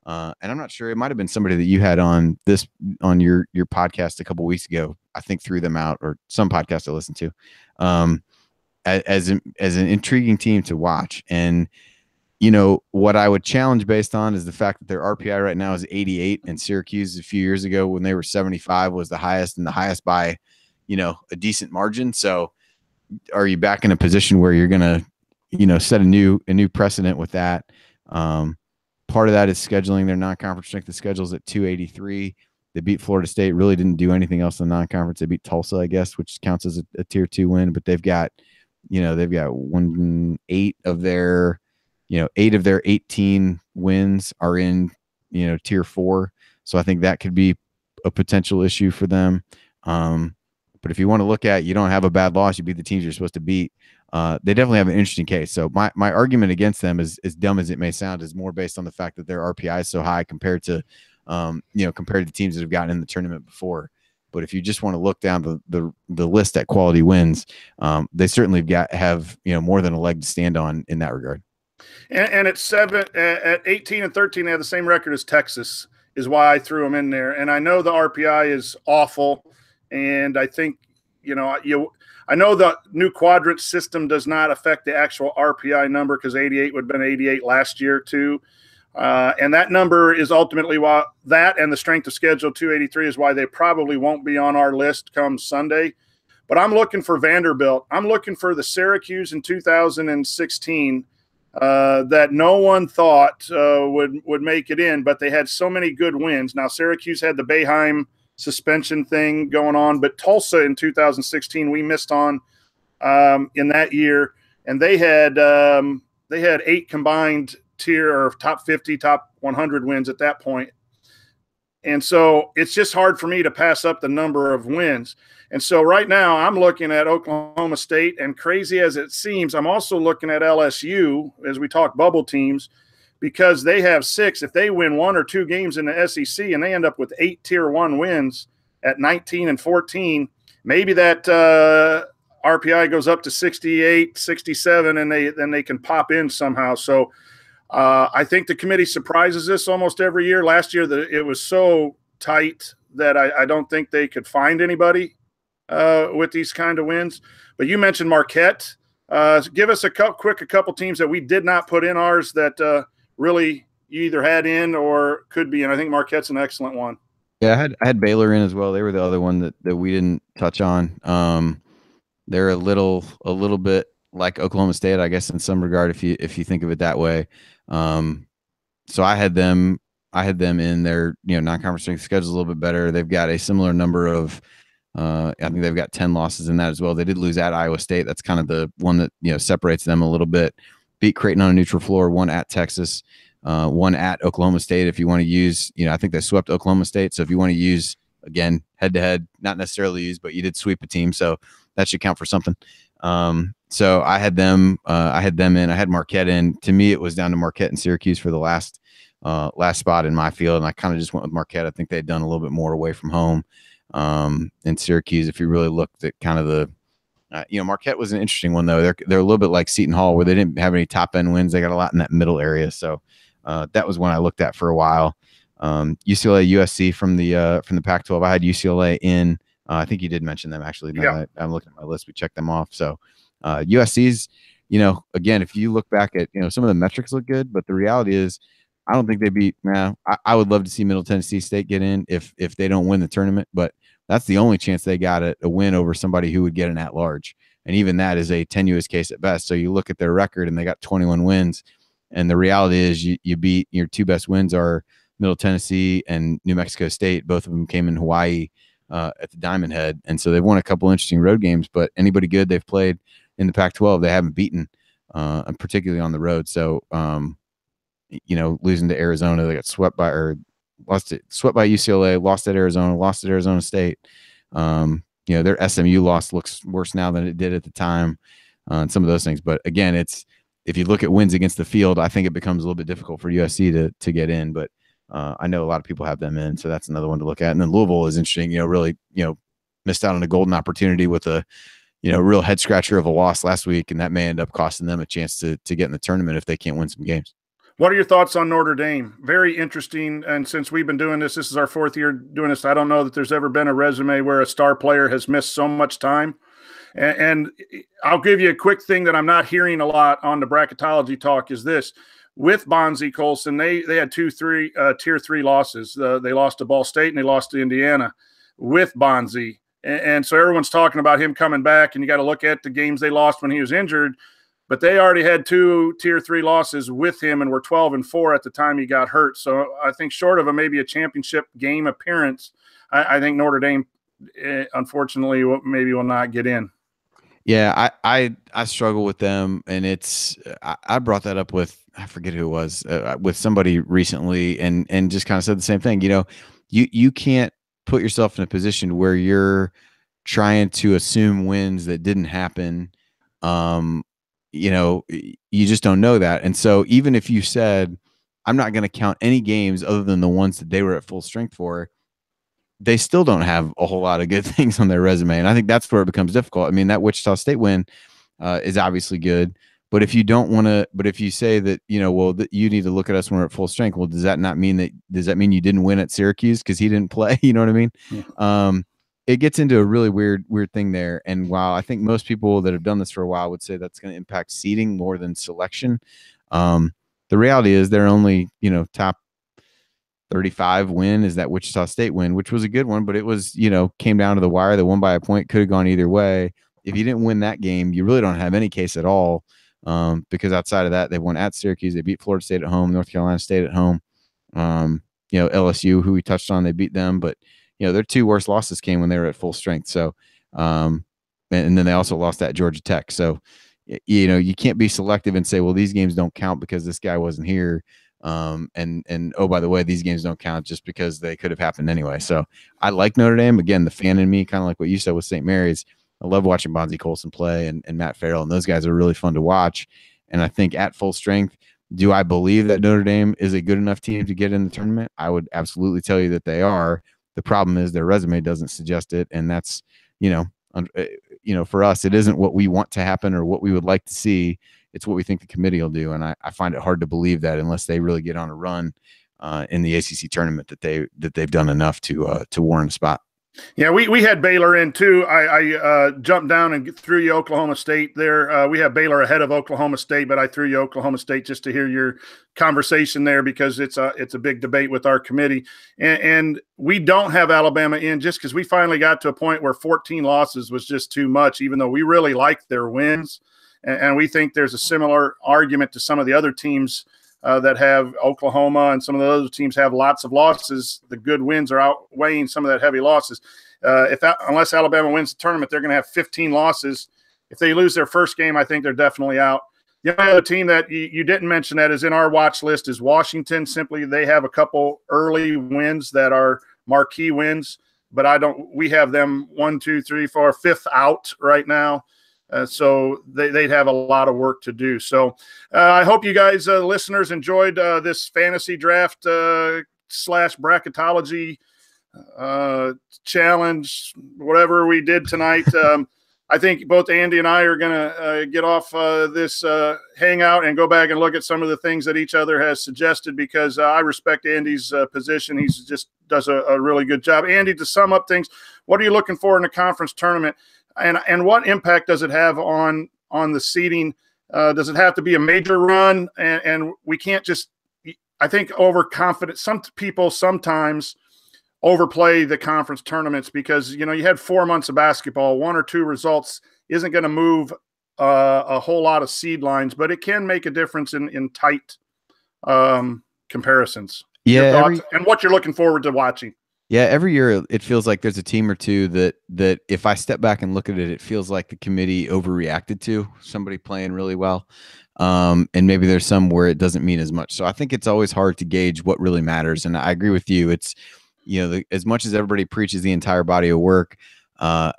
and I'm not sure, it might've been somebody that you had on your podcast a couple weeks ago, I think threw them out, or some podcast I listened to, as an intriguing team to watch. And, what I would challenge based on is the fact that their RPI right now is 88, and Syracuse a few years ago when they were 75 was the highest, and the highest by, a decent margin. So are you back in a position where you're going to, set a new precedent with that? Part of that is scheduling. Their non-conference strength of schedules at 283. They beat Florida State, really didn't do anything else in the non-conference. They beat Tulsa, I guess, which counts as a tier 2 win, but they've got 8 of their 18 wins are in, tier 4. So I think that could be a potential issue for them. But if you want to look at, you don't have a bad loss, you beat the teams you're supposed to beat. They definitely have an interesting case. So my argument against them is, as dumb as it may sound, is more based on the fact that their RPI is so high compared to, compared to teams that have gotten in the tournament before. But if you just want to look down the list at quality wins, they certainly have more than a leg to stand on in that regard. And at 18 and 13, they have the same record as Texas, is why I threw them in there. And I know the RPI is awful, and I think I know the new quadrant system does not affect the actual RPI number because 88 would have been 88 last year too. And that number is ultimately why that and the strength of schedule 283 is why they probably won't be on our list come Sunday. But I'm looking for Vanderbilt. I'm looking for the Syracuse in 2016 that no one thought would make it in, but they had so many good wins. Now, Syracuse had the Boeheim suspension thing going on, but Tulsa in 2016 we missed on in that year, and they had 8 combined tier or top 50, top 100 wins at that point. And so it's just hard for me to pass up the number of wins. And so right now I'm looking at Oklahoma State, and crazy as it seems, I'm also looking at LSU as we talk bubble teams, because they have 6. If they win 1 or 2 games in the SEC and they end up with 8 tier 1 wins at 19 and 14, maybe that RPI goes up to 68, 67, and then they can pop in somehow. So I think the committee surprises us almost every year. Last year, it was so tight that I don't think they could find anybody with these kind of wins. But you mentioned Marquette. Give us a couple teams that we did not put in ours that really you either had in or could be in. I think Marquette's an excellent one. Yeah, I had Baylor in as well. They were the other one that we didn't touch on. They're a little bit like Oklahoma State, I guess, in some regard, if you think of it that way. So I had them in their non-conference strength schedule a little bit better. They've got a similar number of I think they've got 10 losses in that as well. They did lose at Iowa State. That's kind of the one that separates them a little bit. Beat Creighton on a neutral floor, 1 at Texas, 1 at Oklahoma State. If you want to use, I think they swept Oklahoma State. So if you want to use, again, head to head, not necessarily use, but you did sweep a team, so that should count for something. So I had them in. I had Marquette in. To me, it was down to Marquette and Syracuse for the last spot in my field, and I kind of just went with Marquette. I think they'd done a little bit more away from home. And Syracuse, if you really looked at kind of the, Marquette was an interesting one though. They're a little bit like Seton Hall, where they didn't have any top end wins. They got a lot in that middle area. So that was one I looked at for a while. UCLA, USC from the Pac-12. I had UCLA in. I think you did mention them actually. Now that I'm looking at my list, we checked them off. So USC's, again, if you look back at, some of the metrics look good, but the reality is, I don't think they beat. I would love to see Middle Tennessee State get in if they don't win the tournament, but that's the only chance they got a win over somebody who would get an at-large, and even that is a tenuous case at best. So you look at their record, and they got 21 wins, and the reality is you beat your 2 best wins are Middle Tennessee and New Mexico State. Both of them came in Hawaii at the Diamond Head, and so they've won a couple interesting road games. But anybody good they've played in the Pac-12, they haven't beaten, and particularly on the road. So. Losing to Arizona, they got swept by UCLA, lost at Arizona, lost at Arizona State. Their SMU loss looks worse now than it did at the time, and some of those things. But again, if you look at wins against the field, I think it becomes a little bit difficult for USC to get in. But I know a lot of people have them in, so that's another one to look at. And then Louisville is interesting. Really, missed out on a golden opportunity with a real head scratcher of a loss last week, and that may end up costing them a chance to get in the tournament if they can't win some games. What are your thoughts on Notre Dame? Very interesting. And since we've been doing this is our 4th year doing this. I don't know that there's ever been a resume where a star player has missed so much time. And I'll give you a quick thing that I'm not hearing a lot on the bracketology talk is this. With Bonzie Colson, they had tier 3 losses. They lost to Ball State and they lost to Indiana with Bonzie. And so everyone's talking about him coming back, and you got to look at the games they lost when he was injured. But they already had 2 tier 3 losses with him and were 12-4 at the time he got hurt. So I think short of maybe a championship game appearance, I think Notre Dame, unfortunately, maybe will not get in. Yeah, I struggle with them, and I brought that up with, I forget who it was, with somebody recently, and just kind of said the same thing. You can't put yourself in a position where you're trying to assume wins that didn't happen. You just don't know that. And so even if you said, I'm not going to count any games other than the ones that they were at full strength for, they still don't have a whole lot of good things on their resume. And I think that's where it becomes difficult. I mean, that Wichita State win is obviously good. But if you don't want to, but if you say that, well, you need to look at us when we're at full strength, well, does that mean you didn't win at Syracuse because he didn't play? You know what I mean? Yeah. It gets into a really weird thing there. And while I think most people that have done this for a while would say that's going to impact seeding more than selection, the reality is they're only, top 35 win is that Wichita State win, which was a good one, but it was, came down to the wire. They won by a point, could have gone either way. If you didn't win that game, you really don't have any case at all, because outside of that, they won at Syracuse. They beat Florida State at home, North Carolina State at home. LSU, who we touched on, they beat them, but their two worst losses came when they were at full strength. So, and then they also lost at Georgia Tech. So, you can't be selective and say, well, these games don't count because this guy wasn't here. And oh, by the way, these games don't count just because they could have happened anyway. So I like Notre Dame. Again, the fan in me, kind of like what you said with St. Mary's. I love watching Bonzie Colson play and Matt Farrell, and those guys are really fun to watch. And I think at full strength, do I believe that Notre Dame is a good enough team to get in the tournament? I would absolutely tell you that they are. The problem is their resume doesn't suggest it, and that's for us, it isn't what we want to happen or what we would like to see. It's what we think the committee will do, and I find it hard to believe that unless they really get on a run in the ACC tournament that they've done enough to warrant a spot. Yeah, we had Baylor in too. I jumped down and threw you Oklahoma State there. We have Baylor ahead of Oklahoma State, but I threw you Oklahoma State just to hear your conversation there because it's a big debate with our committee. And we don't have Alabama in just because we finally got to a point where 14 losses was just too much, even though we really like their wins. And we think there's a similar argument to some of the other teams that have Oklahoma, and some of the other teams have lots of losses. The good wins are outweighing some of that heavy losses. Unless Alabama wins the tournament, they're going to have 15 losses. If they lose their first game, I think they're definitely out. The only other team that you didn't mention that is in our watch list is Washington. Simply, they have a couple early wins that are marquee wins, but we have them 1, 2, 3, 4, fifth out right now. So they'd have a lot of work to do. So I hope you guys, listeners, enjoyed this fantasy draft / bracketology challenge, whatever we did tonight. I think both Andy and I are going to get off this hangout and go back and look at some of the things that each other has suggested, because I respect Andy's position. He's just does a really good job. Andy, to sum up things, what are you looking for in the conference tournament? And what impact does it have on the seeding? Does it have to be a major run? And we can't just, I think, overconfident. Some people sometimes overplay the conference tournaments because, you had 4 months of basketball. 1 or 2 results isn't going to move a whole lot of seed lines, but it can make a difference in tight comparisons. Yeah. And what you're looking forward to watching. Yeah, every year it feels like there's a team or two that if I step back and look at it, it feels like the committee overreacted to somebody playing really well. And maybe there's some where it doesn't mean as much. So I think it's always hard to gauge what really matters. And I agree with you. It's, as much as everybody preaches the entire body of work, at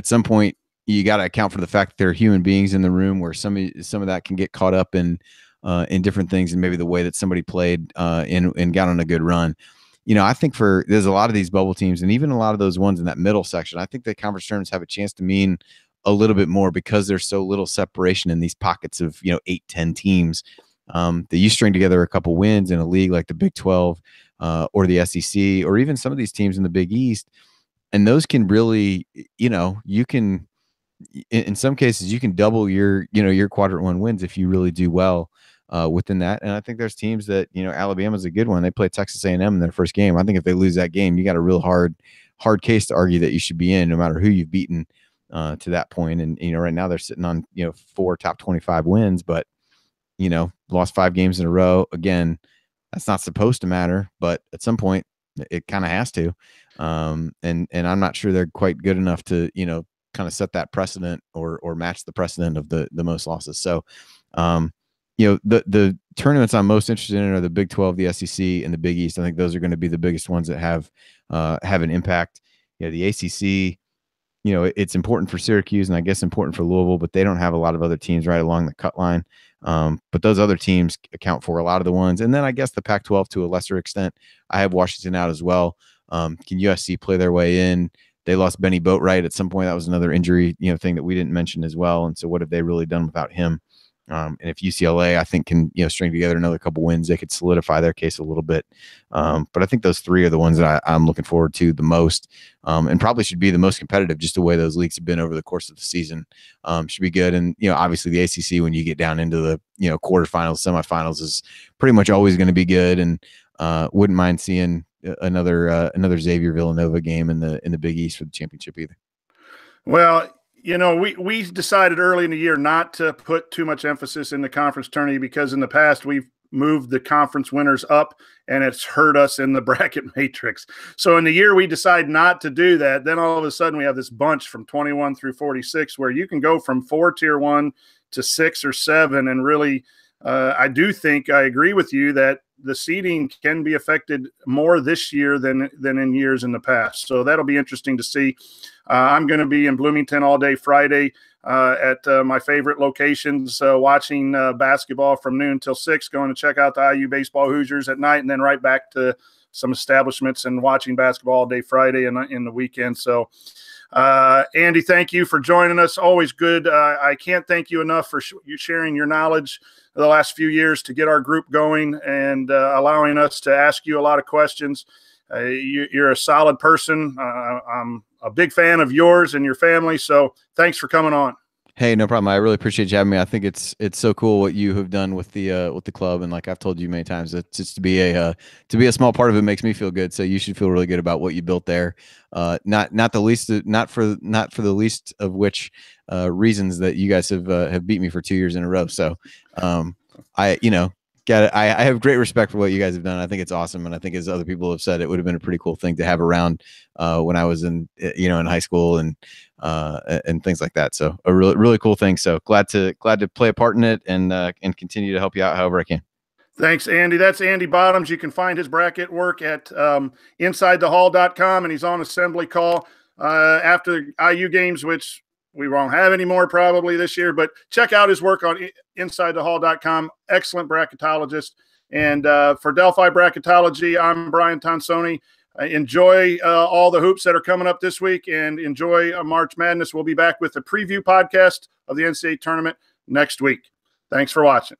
some point you got to account for the fact that there are human beings in the room where some of that can get caught up in different things, and maybe the way that somebody played and got on a good run. I think there's a lot of these bubble teams, and even a lot of those ones in that middle section, I think the conference tournaments have a chance to mean a little bit more because there's so little separation in these pockets of, 8, 10 teams. That you string together a couple wins in a league like the Big 12 or the SEC, or even some of these teams in the Big East. And those can really, you can, in some cases, you can double your quadrant 1 wins if you really do well within that. And I think there's teams that, Alabama's a good one. They play Texas A&M in their first game. I think if they lose that game, you got a real hard case to argue that you should be in, no matter who you've beaten to that point. And, right now they're sitting on, 4 top 25 wins, but, lost 5 games in a row. Again, that's not supposed to matter, but at some point it kind of has to. And I'm not sure they're quite good enough to, kind of set that precedent or match the precedent of the most losses. So, the tournaments I'm most interested in are the Big 12, the SEC, and the Big East. I think those are going to be the biggest ones that have an impact. The ACC, it's important for Syracuse and I guess important for Louisville, but they don't have a lot of other teams right along the cut line. But those other teams account for a lot of the ones. And then I guess the Pac-12 to a lesser extent. I have Washington out as well. Can USC play their way in? They lost Benny Boatwright at some point. That was another injury, thing that we didn't mention as well. And so what have they really done without him? And if UCLA, I think, can string together another couple wins, they could solidify their case a little bit. But I think those three are the ones that I'm looking forward to the most, and probably should be the most competitive, just the way those leagues have been over the course of the season. Should be good. And obviously the ACC, when you get down into the quarterfinals, semifinals, is pretty much always going to be good. And wouldn't mind seeing another Xavier Villanova game in the Big East for the championship either. Well, we decided early in the year not to put too much emphasis in the conference tourney because in the past we've moved the conference winners up and it's hurt us in the bracket matrix. So in the year we decide not to do that, then all of a sudden we have this bunch from 21 through 46 where you can go from 4 tier 1 to 6 or 7 and really I do think I agree with you that the seeding can be affected more this year than in years in the past. So that'll be interesting to see. I'm going to be in Bloomington all day Friday at my favorite locations, watching basketball from noon till 6, going to check out the IU baseball Hoosiers at night, and then right back to some establishments and watching basketball all day Friday and in the weekend. So Andy, thank you for joining us. Always good. I can't thank you enough for you sharing your knowledge the last few years to get our group going and allowing us to ask you a lot of questions. You're a solid person. I'm a big fan of yours and your family. So thanks for coming on. Hey, no problem. I really appreciate you having me. I think it's so cool what you have done with the club, and like I've told you many times, it's just to be a small part of it makes me feel good. So you should feel really good about what you built there. Not for the least of which reasons that you guys have beat me for 2 years in a row. So I have great respect for what you guys have done. I think it's awesome, and I think as other people have said, it would have been a pretty cool thing to have around when I was in high school and things like that. So a really, really cool thing. So glad to play a part in it and continue to help you out however I can. Thanks, Andy. That's Andy Bottoms. You can find his bracket work at InsideTheHall.com, and he's on assembly call after IU games, which we won't have anymore probably this year, but check out his work on InsideTheHall.com. Excellent bracketologist. And for Delphi Bracketology, I'm Brian Tonsoni. Enjoy all the hoops that are coming up this week and enjoy March Madness. We'll be back with a preview podcast of the NCAA tournament next week. Thanks for watching.